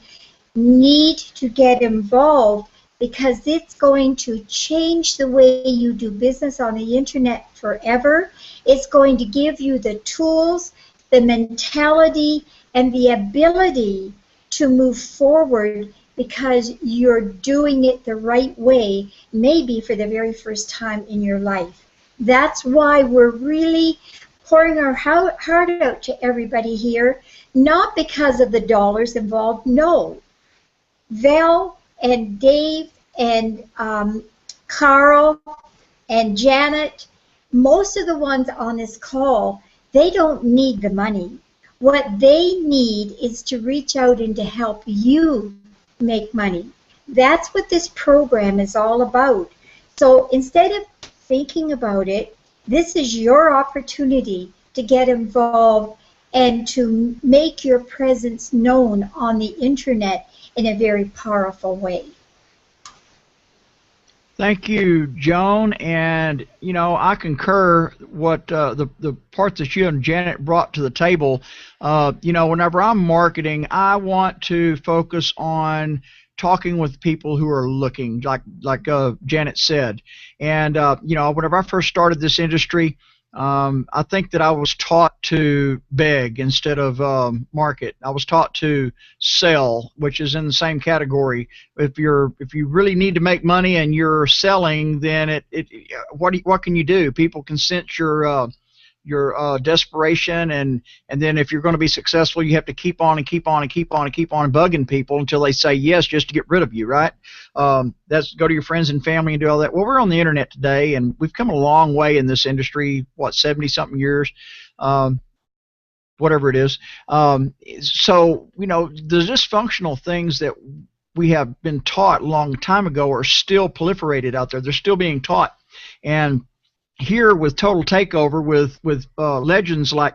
need to get involved, because it's going to change the way you do business on the internet forever. It's going to give you the tools, the mentality, and the ability to move forward, because you're doing it the right way, maybe for the very first time in your life. That's why we're really pouring our heart out to everybody here, not because of the dollars involved, no. Val and Dave and Carl, And Janet, most of the ones on this call, they don't need the money. What they need is to reach out and to help you make money. That's what this program is all about. So instead of thinking about it, this is your opportunity to get involved and to make your presence known on the internet in a very powerful way. Thank you, Joan. And, you know, I concur what the part that you and Janet brought to the table. You know, whenever I'm marketing, I want to focus on talking with people who are looking, like Janet said. And, you know, whenever I first started this industry, I think that I was taught to beg instead of market. I was taught to sell, which is in the same category. If you really need to make money and you're selling, then what can you do? People can sense your desperation, and then if you're going to be successful, you have to keep on and keep on and keep on and keep on bugging people until they say yes, just to get rid of you, right? That's go to your friends and family and do all that. Well, we're on the internet today, and we've come a long way in this industry. What, 70-something years, whatever it is. So you know, the dysfunctional things that we have been taught a long time ago are still proliferated out there. They're still being taught, and here with Total Takeover, with legends like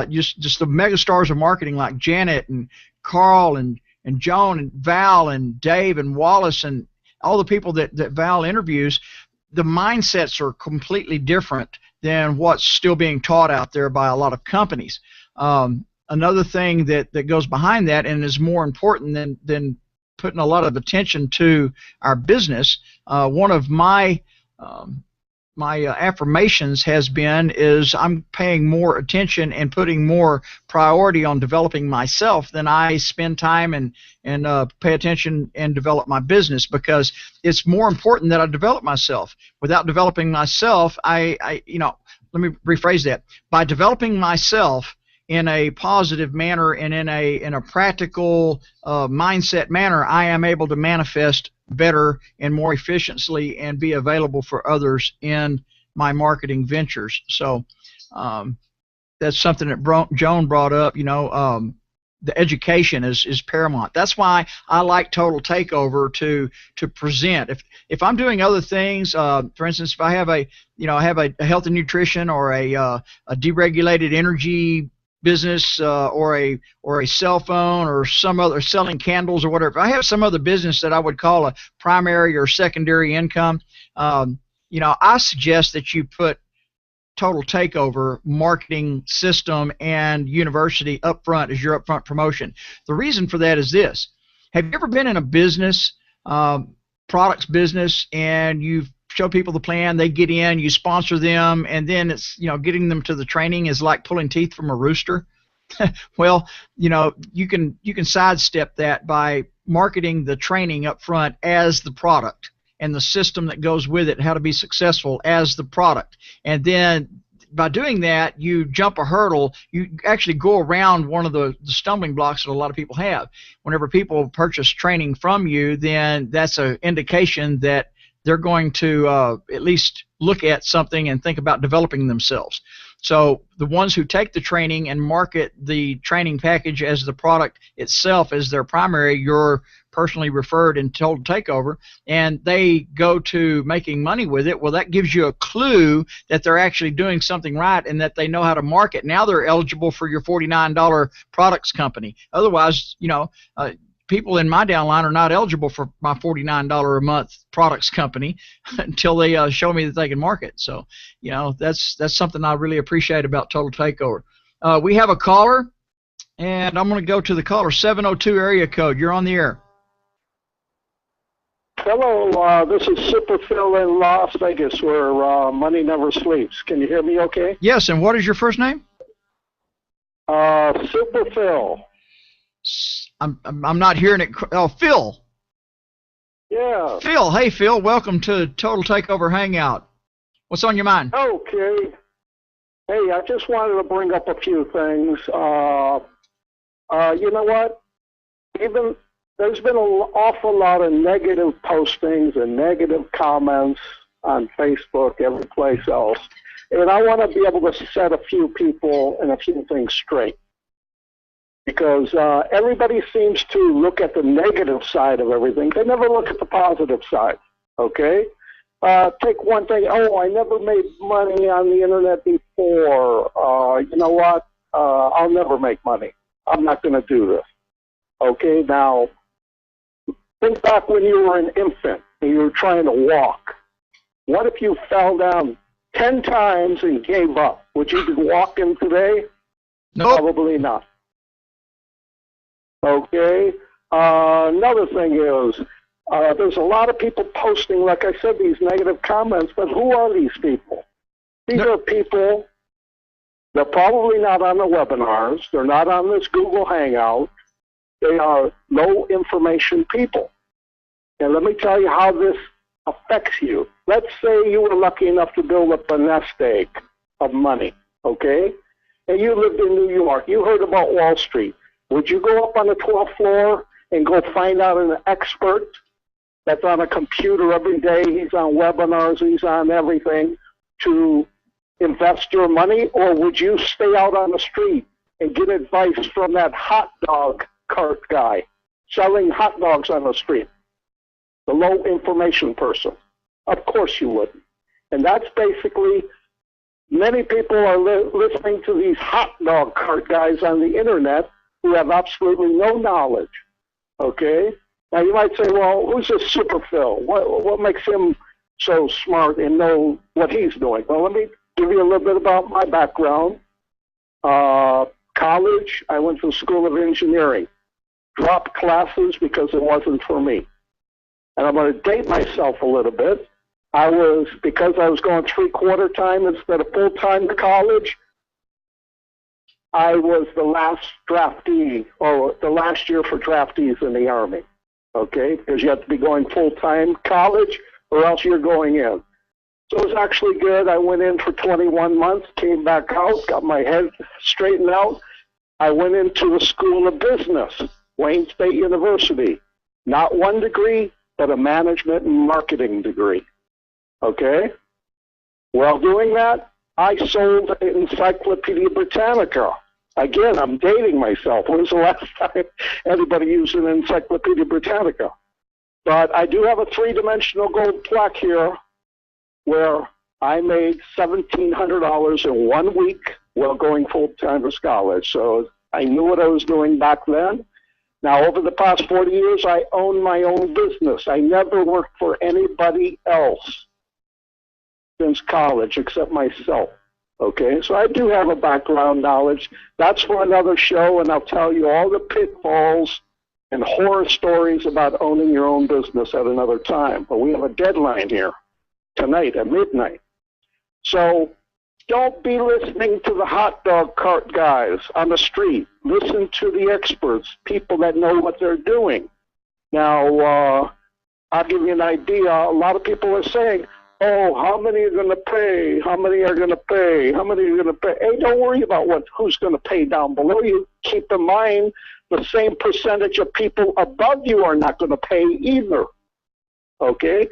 just the megastars of marketing like Janet and Carl and Joan and Val and Dave and Wallace and all the people that Val interviews, the mindsets are completely different than what's still being taught out there by a lot of companies. Another thing that goes behind that and is more important than putting a lot of attention to our business, one of my affirmations has been is I'm paying more attention and putting more priority on developing myself than I spend time and pay attention and develop my business, because it's more important that I develop myself. Without developing myself, I you know, let me rephrase that. By developing myself in a positive manner and in a practical mindset manner, I am able to manifest better and more efficiently and be available for others in my marketing ventures. So that's something that Joan brought up. You know, the education is paramount. That's why I like Total Takeover to present. If I'm doing other things, for instance, if I have a health and nutrition or a deregulated energy business or a cell phone or some other, selling candles or whatever, if I have some other business that I would call a primary or secondary income, you know, I suggest that you put Total Takeover marketing system and university up front as your upfront promotion. The reason for that is this. Have you ever been in a business, products business, and you've show people the plan, they get in, you sponsor them, and then it's, you know, getting them to the training is like pulling teeth from a rooster? Well, you know, you can sidestep that by marketing the training up front as the product and the system that goes with it, how to be successful as the product. And then by doing that, you jump a hurdle. You actually go around one of the stumbling blocks that a lot of people have. Whenever people purchase training from you, then that's an indication that they're going to at least look at something and think about developing themselves. So the ones who take the training and market the training package as the product itself as their primary, you're personally referred and Total Takeover, and they go to making money with it, well, that gives you a clue that they're actually doing something right and that they know how to market. Now they're eligible for your $49 products company. Otherwise, you know, people in my downline are not eligible for my $49 a month products company until they show me that they can market. So, you know, that's something I really appreciate about Total Takeover. We have a caller, and I'm going to go to the caller, 702 area code. You're on the air. Hello, this is Super Phil in Las Vegas, where money never sleeps. Can you hear me okay? Yes, and what is your first name? Super Phil. I'm not hearing it. Oh, Phil. Yeah. Phil, hey Phil, welcome to Total Takeover Hangout. What's on your mind? Okay. Hey, I just wanted to bring up a few things. You know what? Even there's been an awful lot of negative postings and negative comments on Facebook, every place else. And I want to be able to set a few people and a few things straight. Because everybody seems to look at the negative side of everything. They never look at the positive side, okay? Take one thing, oh, I never made money on the internet before. You know what? I'll never make money. I'm not going to do this. Okay, now, think back when you were an infant and you were trying to walk. What if you fell down 10 times and gave up? Would you be walking today? Nope. Probably not. Okay. Another thing is, there's a lot of people posting, like I said, these negative comments, but who are these people? These are people, they're probably not on the webinars, they're not on this Google Hangout, they are low information people. And let me tell you how this affects you. Let's say you were lucky enough to build up a nest egg of money, okay? And you lived in New York, you heard about Wall Street. Would you go up on the 12th floor and go find out an expert that's on a computer every day, he's on webinars, he's on everything, to invest your money? Or would you stay out on the street and get advice from that hot dog cart guy selling hot dogs on the street, the low information person? Of course you wouldn't. And that's basically, many people are listening to these hot dog cart guys on the internet who have absolutely no knowledge, okay? Now you might say, well, who's this Super Phil? What makes him so smart and know what he's doing? Well, let me give you a little bit about my background. College, I went to the School of Engineering. Dropped classes because it wasn't for me. And I'm going to date myself a little bit. Because I was going 3/4 time instead of full-time to college, I was the last draftee, or the last year for draftees in the Army, okay? Because you have to be going full-time college or else you're going in. So it was actually good. I went in for 21 months, came back out, got my head straightened out. I went into the School of Business, Wayne State University. Not one degree, but a management and marketing degree, okay? While doing that, I sold Encyclopedia Britannica. Again, I'm dating myself. When was the last time anybody used an Encyclopedia Britannica? But I do have a 3-dimensional gold plaque here where I made $1,700 in 1 week while going full-time to college. So I knew what I was doing back then. Now, over the past 40 years, I own my own business. I never worked for anybody else since college except myself. Okay, so I do have a background knowledge. That's for another show, and I'll tell you all the pitfalls and horror stories about owning your own business at another time. But we have a deadline here tonight at midnight. So don't be listening to the hot dog cart guys on the street. Listen to the experts, people that know what they're doing. Now, I'll give you an idea. A lot of people are saying, oh, how many are going to pay? How many are going to pay? How many are going to pay? Hey, don't worry about who's going to pay down below you. Keep in mind the same percentage of people above you are not going to pay either. Okay?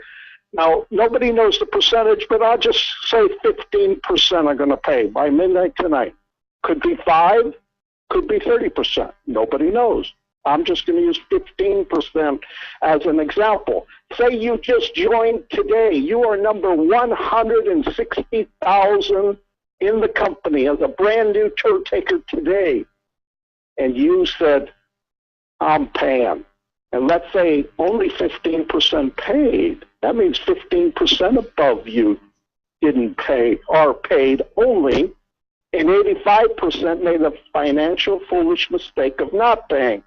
Now, nobody knows the percentage, but I'll just say 15% are going to pay by midnight tonight. Could be 5, could be 30%. Nobody knows. I'm just going to use 15% as an example. Say you just joined today. You are number 160,000 in the company as a brand new tour taker today. And you said, I'm paying. And let's say only 15% paid. That means 15% above you didn't pay or paid only. And 85% made the financial foolish mistake of not paying.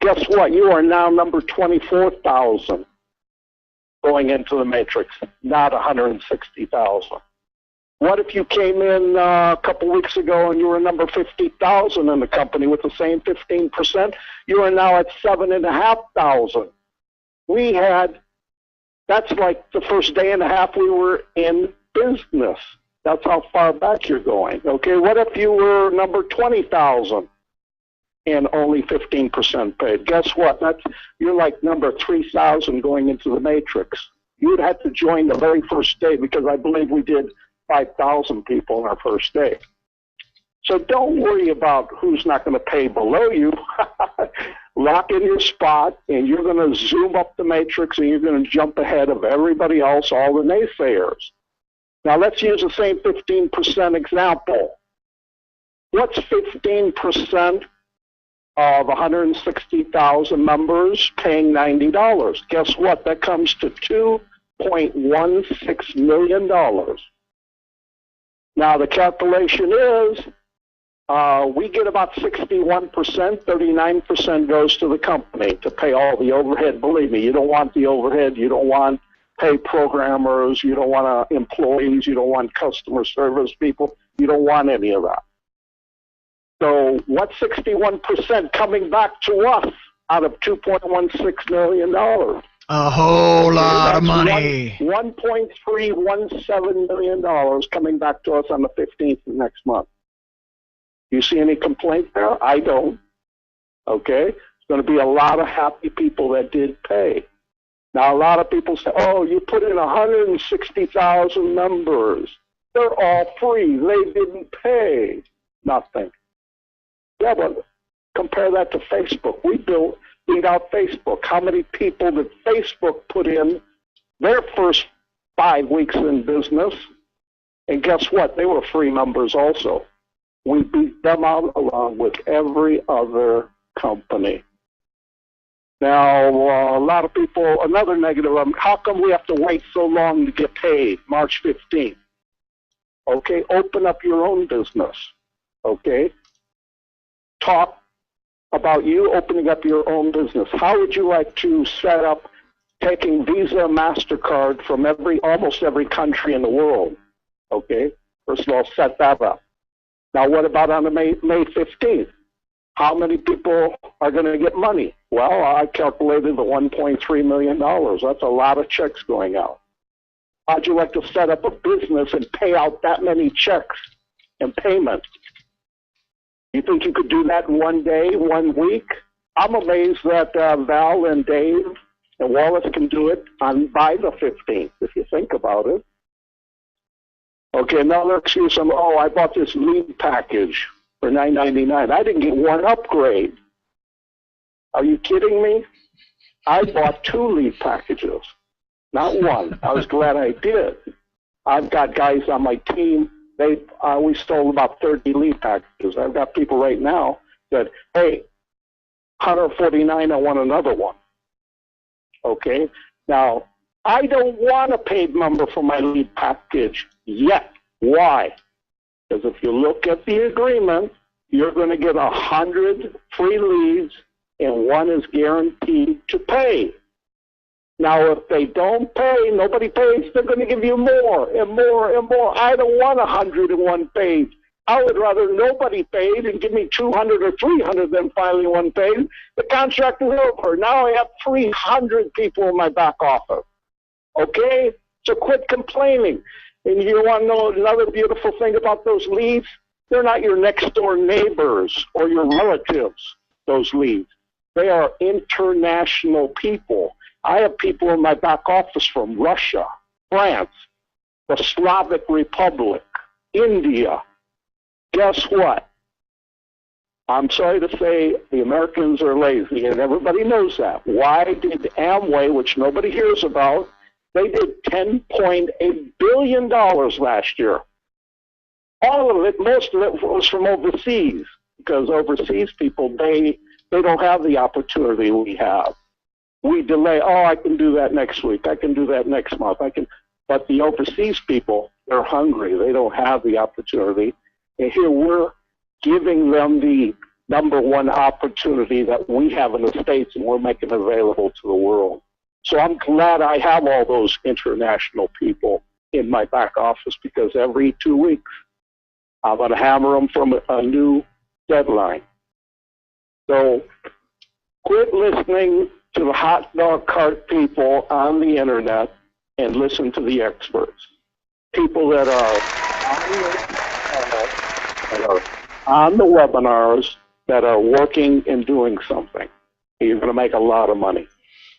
Guess what? You are now number 24,000 going into the matrix, not 160,000. What if you came in a couple weeks ago and you were number 50,000 in the company with the same 15%? You are now at 7,500. That's like the first day and a half we were in business. That's how far back you're going. Okay, what if you were number 20,000? And only 15% paid. Guess what? You're like number 3,000 going into the matrix. You would have to join the very first day, because I believe we did 5,000 people on our first day. So don't worry about who's not going to pay below you. Lock in your spot, and you're going to zoom up the matrix, and you're going to jump ahead of everybody else, all the naysayers. Now let's use the same 15% example. What's 15% of 160,000 members paying $90? Guess what? That comes to $2.16 million. Now the calculation is we get about 61%, 39% goes to the company to pay all the overhead. Believe me, you don't want the overhead. You don't want pay programmers. You don't want employees. You don't want customer service people. You don't want any of that. So what's 61% coming back to us out of $2.16 million? A whole lot of money. $1.317 million coming back to us on the 15th of next month. You see any complaint there? I don't. Okay? There's going to be a lot of happy people that did pay. Now, a lot of people say, oh, you put in 160,000 members. They're all free. They didn't pay. Nothing. Yeah, but compare that to Facebook. We beat out Facebook. How many people did Facebook put in their first 5 weeks in business? And guess what? They were free members also. We beat them out along with every other company. Now, a lot of people, another negative, how come we have to wait so long to get paid, March 15th? Okay, open up your own business, okay? Talk about you opening up your own business. How would you like to set up taking Visa, MasterCard from almost every country in the world? Okay, first of all, set that up. Now, what about on the May 15th? How many people are going to get money? Well, I calculated the $1.3 million. That's a lot of checks going out. How'd you like to set up a business and pay out that many checks and payments? You think you could do that in 1 day, 1 week? I'm amazed that Val and Dave and Wallace can do it by the 15th, if you think about it. Okay, another excuse, I bought this lead package for $9.99. I didn't get one upgrade. Are you kidding me? I bought 2 lead packages, not one. I was glad I did. I've got guys on my team. We stole about 30 lead packages. I've got people right now that, hey, 149, I want another one. Okay? Now, I don't want a paid member for my lead package yet. Why? Because if you look at the agreement, you're going to get 100 free leads, and 1 is guaranteed to pay. Now, if they don't pay, nobody pays, they're going to give you more and more and more. I don't want 101 paid. I would rather nobody paid and give me 200 or 300 than finally one paid. The contract is over. Now I have 300 people in my back office. Okay? So quit complaining. And you want to know another beautiful thing about those leads? They're not your next door neighbors or your relatives, those leads. They are international people. I have people in my back office from Russia, France, the Slavic Republic, India. Guess what? I'm sorry to say the Americans are lazy, and everybody knows that. Why did Amway, which nobody hears about, they did $10.8 billion last year. All of it, most of it was from overseas, because overseas people, they don't have the opportunity we have. We delay, I can do that next week, I can do that next month, but the overseas people, they're hungry, they don't have the opportunity. And here we're giving them the #1 opportunity that we have in the States, and we're making it available to the world. So I'm glad I have all those international people in my back office, because every 2 weeks I'm going to hammer them from a new deadline. So quit listening to the hot dog cart people on the internet and listen to the experts. People that are on the webinars, that are working and doing something. You're going to make a lot of money.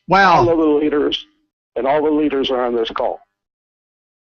Wow. Follow the leaders. and all the leaders are on this call.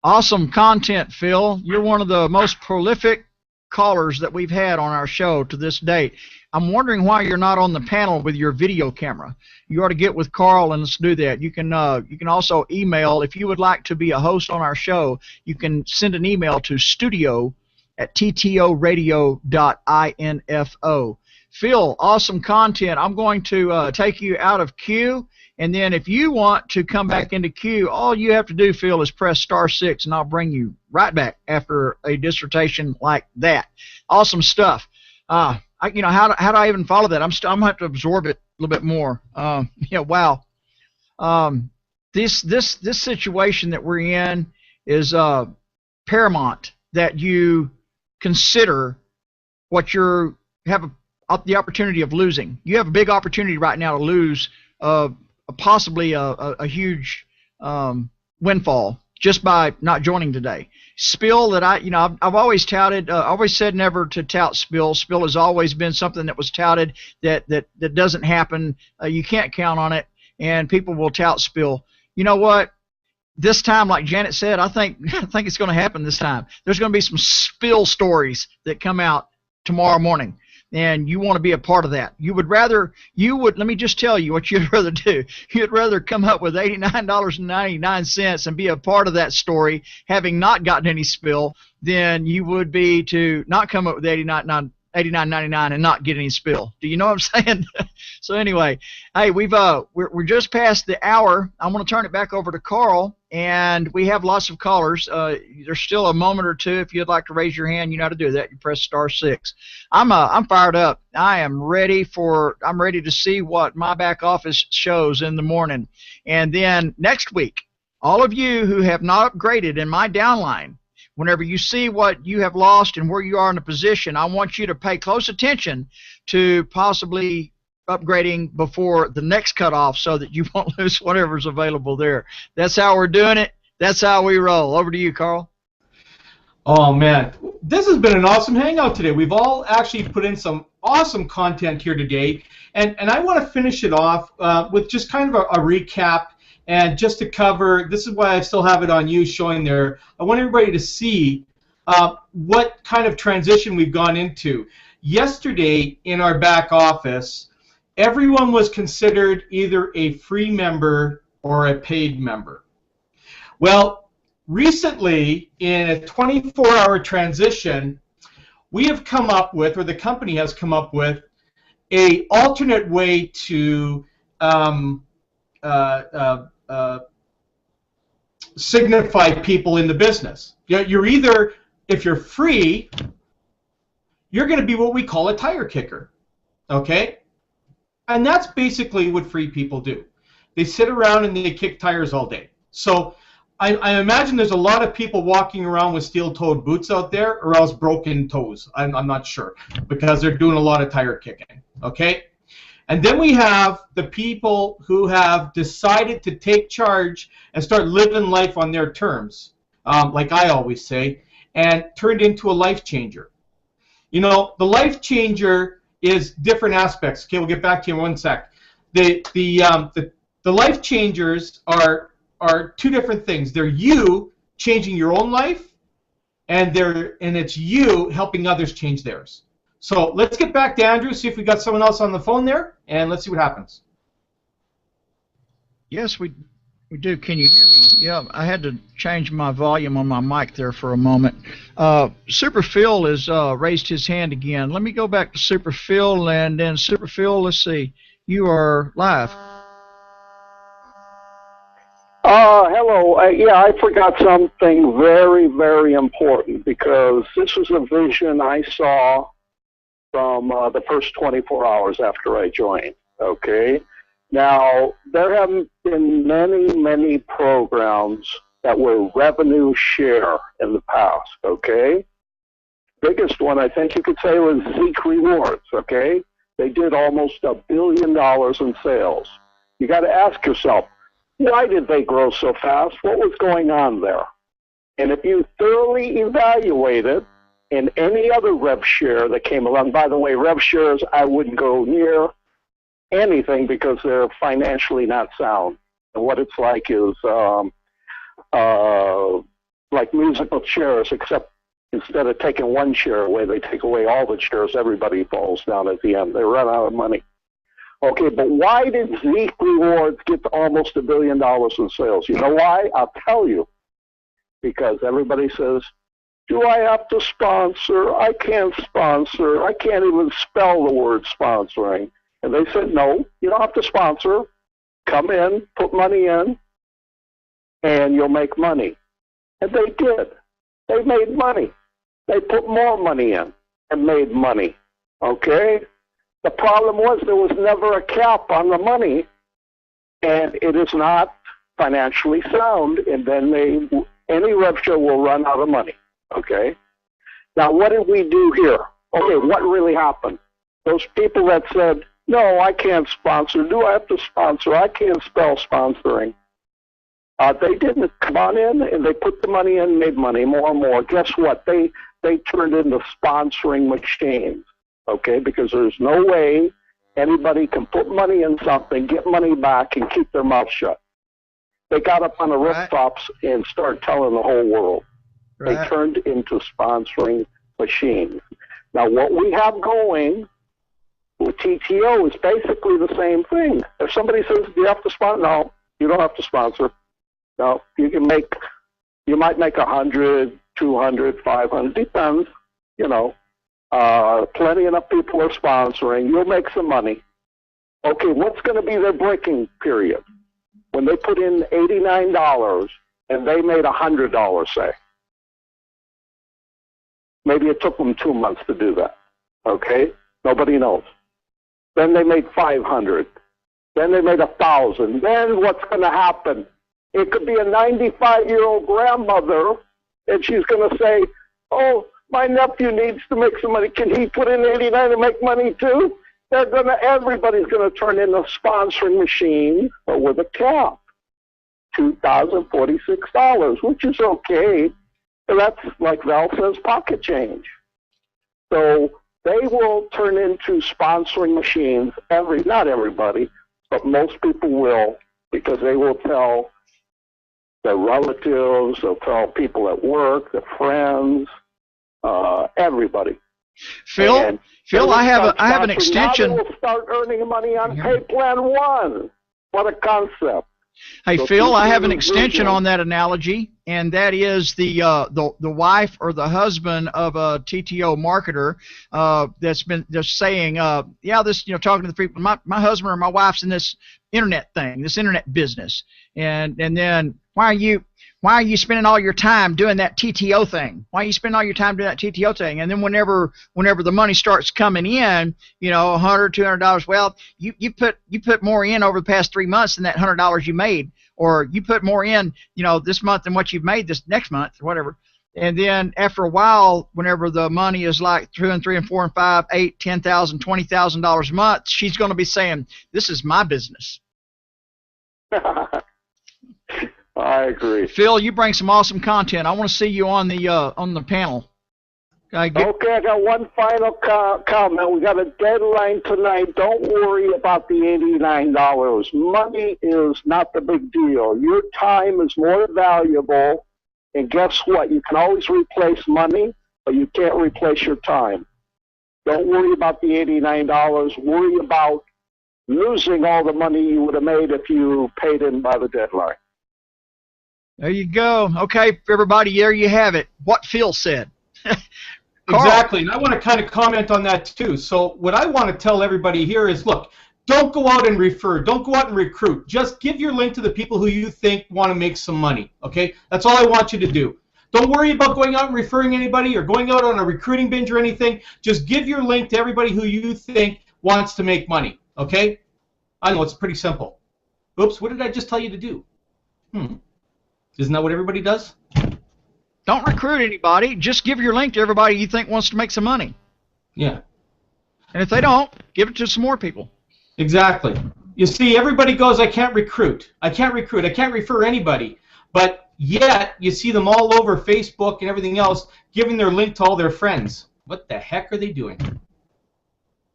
Awesome content, Phil. You're one of the most prolific callers that we've had on our show to this date. I'm wondering why you're not on the panel with your video camera. You ought to get with Carl and let's do that. You can also email. If you would like to be a host on our show, you can send an email to studio@ttoradio.info. Phil, awesome content. I'm going to take you out of queue, and then if you want to come back into queue, all you have to do, Phil, is press *6, and I'll bring you right back after a dissertation like that. Awesome stuff. How do I even follow that? I'm gonna have to absorb it a little bit more. Wow. This situation that we're in is paramount that you consider what you have the opportunity of losing. You have a big opportunity right now to lose possibly a huge windfall just by not joining today. Spill that I've always touted. Always said never to tout spill. Spill has always been something that was touted that doesn't happen. You can't count on it, and people will tout spill. You know what? This time, like Janet said, I think it's going to happen this time. There's going to be some spill stories that come out tomorrow morning, and you want to be a part of that. Let me just tell you what you'd rather do. You'd rather come up with $89.99 and be a part of that story, having not gotten any spill, than you would be to not come up with $89.99 and not get any spill. Do you know what I'm saying? So anyway, hey, we're just past the hour. I'm going to turn it back over to Carl, and we have lots of callers. There's still a moment or two. If you'd like to raise your hand, you know how to do that. You press *6. I'm fired up. I'm ready to see what my back office shows in the morning. And then next week, all of you who have not upgraded in my downline, whenever you see what you have lost and where you are in a position, I want you to pay close attention to possibly upgrading before the next cutoff so that you won't lose whatever's available there. That's how we're doing it. That's how we roll. Over to you, Carl. Oh, man. This has been an awesome hangout today. We've all actually put in some awesome content here today, and I want to finish it off with just kind of a recap. And just to cover, this is why I still have it on you showing there. I want everybody to see what kind of transition we've gone into. Yesterday in our back office, everyone was considered either a free member or a paid member. Well, recently in a 24-hour transition, we have come up with, or the company has come up with, a alternate way to signify people in the business. You're either, if you're free, you're going to be what we call a tire kicker, okay? And that's basically what free people do. They sit around and they kick tires all day. So I imagine there's a lot of people walking around with steel-toed boots out there, or else broken toes. I'm not sure, because they're doing a lot of tire kicking, okay? And then we have the people who have decided to take charge and start living life on their terms, like I always say, and turned into a life changer. You know, the life changer is different aspects. Okay, we'll get back to you in 1 sec. The life changers are two different things. They're you changing your own life, and it's you helping others change theirs. So let's get back to Andrew, see if we got someone else on the phone there, and let's see what happens. Yes, we do. Can you hear me? Yeah, I had to change my volume on my mic there for a moment. Super Phil has raised his hand again. Let me go back to Super Phil, and then Super Phil, let's see. You are live. Hello. Yeah, I forgot something very, very important, because this was a vision I saw from the first 24 hours after I joined, okay? Now, there haven't been many, many programs that were revenue share in the past, okay? Biggest one, I think you could say, was Zeek Rewards, okay? They did almost $1 billion in sales. You got to ask yourself, why did they grow so fast? What was going on there? And if you thoroughly evaluate it, in any other rev share that came along, by the way, rev shares, I wouldn't go near anything because they're financially not sound, what it's like is like musical chairs, except instead of taking one chair away, they take away all the chairs. Everybody falls down at the end. They run out of money. Okay, but why did Zeke Rewards get to almost $1 billion in sales? You know why? I'll tell you. Because everybody says, do I have to sponsor? I can't sponsor. I can't even spell the word sponsoring. And they said, no, you don't have to sponsor. Come in, put money in, and you'll make money. And they did. They made money. They put more money in and made money. Okay? The problem was there was never a cap on the money, and it is not financially sound, and then any rev show will run out of money. Okay? Now, what did we do here? Okay, what really happened? Those people that said, no, I can't sponsor. Do I have to sponsor? I can't spell sponsoring. They didn't. Come on in, and they put the money in, made money more and more. Guess what? They turned into sponsoring machines, okay? Because there's no way anybody can put money in something, get money back, and keep their mouth shut. They got up on the rooftops and started telling the whole world. They turned into sponsoring machines. Now, what we have going with TTO is basically the same thing. If somebody says, do you have to sponsor? No, you don't have to sponsor. No, you might make 100, 200, 500, depends, you know. Plenty enough people are sponsoring. You'll make some money. Okay, what's going to be their breaking period? When they put in $89 and they made $100, say. Maybe it took them 2 months to do that. Okay? Nobody knows. Then they made 500. Then they made 1,000. Then what's going to happen? It could be a 95-year-old grandmother, and she's going to say, oh, my nephew needs to make some money. Can he put in 89 and make money too? Everybody's going to turn into sponsoring machines, but with a cap. $2,046, which is okay. But that's, like Val says, pocket change. So they will turn into sponsoring machines. Not everybody, but most people will, because they will tell their relatives, they'll tell people at work, their friends, everybody. Phil, I have an extension. Now they will start earning money on pay plan 1. What a concept. Hey, so Phil, I have an extension on that analogy, and that is the wife or the husband of a TTO marketer that's been just saying, talking to the people, my husband or my wife's in this internet thing, this internet business, and then why are you spending all your time doing that TTO thing? Why are you spending all your time doing that TTO thing? And then whenever the money starts coming in, $100, $200, well, you put more in over the past 3 months than that $100 you made, or you put more in, this month than what you've made this next month, or whatever. And then after a while, whenever the money is like $2 and $3 and $4 and $5, $8, $10,000, $20,000 a month, she's going to be saying, "This is my business." I agree. Phil, you bring some awesome content. I want to see you on the panel. Okay, I got one final comment. We got a deadline tonight. Don't worry about the $89. Money is not the big deal. Your time is more valuable, and guess what? You can always replace money, but you can't replace your time. Don't worry about the $89. Worry about losing all the money you would have made if you paid in by the deadline. There you go. Okay, everybody, there you have it. What Phil said. Exactly, and I want to kind of comment on that too. So what I want to tell everybody here is, look, don't go out and refer. Don't go out and recruit. Just give your link to the people who you think want to make some money, okay? That's all I want you to do. Don't worry about going out and referring anybody or going out on a recruiting binge or anything. Just give your link to everybody who you think wants to make money, okay? I know, it's pretty simple. Oops, what did I just tell you to do? Isn't that what everybody does? Don't recruit anybody. Just give your link to everybody you think wants to make some money. Yeah. And if they don't, give it to some more people. Exactly. You see, everybody goes, I can't recruit. I can't recruit. I can't refer anybody. But yet, you see them all over Facebook and everything else giving their link to all their friends. What the heck are they doing?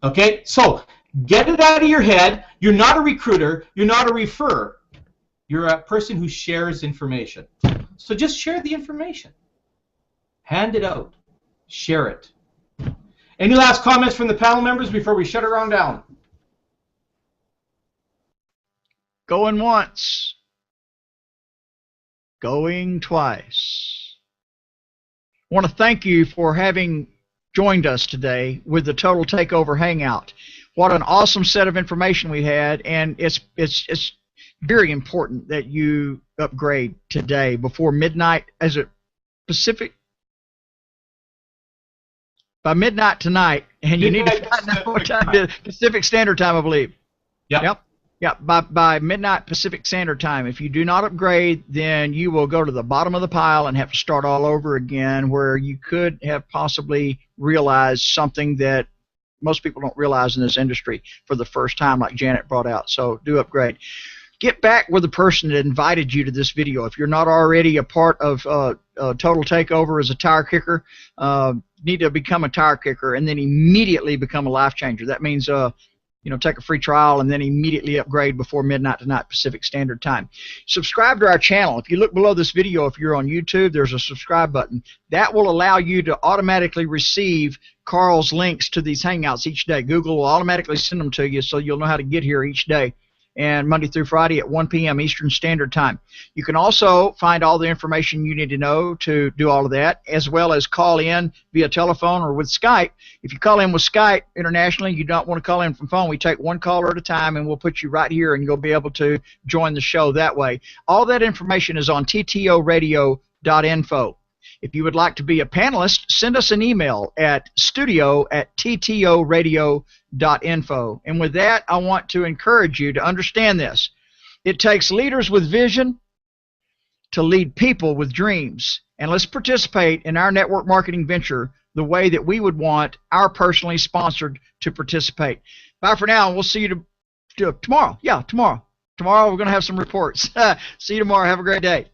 Okay? So, get it out of your head. You're not a recruiter. You're not a referrer. You're a person who shares information. So just share the information. Hand it out. Share it. Any last comments from the panel members before we shut it on down? Going once. Going twice. I want to thank you for having joined us today with the Total Takeover Hangout. What an awesome set of information we had, and it's very important that you upgrade today before midnight as a Pacific. By midnight tonight, and you need to find out what time it is. Pacific Standard Time, I believe. Yep. Yep. By midnight Pacific Standard Time. If you do not upgrade, then you will go to the bottom of the pile and have to start all over again, where you could have possibly realized something that most people don't realize in this industry for the first time, like Janet brought out. So do upgrade. Get back with the person that invited you to this video. If you're not already a part of Total Takeover as a tire kicker, need to become a tire kicker and then immediately become a life changer. That means take a free trial and then immediately upgrade before midnight tonight Pacific Standard Time. Subscribe to our channel. If you look below this video, if you're on YouTube, there's a subscribe button. That will allow you to automatically receive Carl's links to these Hangouts each day. Google will automatically send them to you so you'll know how to get here each day, and Monday through Friday at 1 p.m. Eastern Standard Time. You can also find all the information you need to know to do all of that, as well as call in via telephone or with Skype. If you call in with Skype internationally, you don't want to call in from phone. We take one caller at a time, and we'll put you right here, and you'll be able to join the show that way. All that information is on ttoradio.info. If you would like to be a panelist, send us an email at studio@ttoradio.info. And with that, I want to encourage you to understand this. It takes leaders with vision to lead people with dreams. And let's participate in our network marketing venture the way that we would want our personally sponsored to participate. Bye for now, and we'll see you tomorrow. Yeah, tomorrow. Tomorrow we're going to have some reports. See you tomorrow. Have a great day.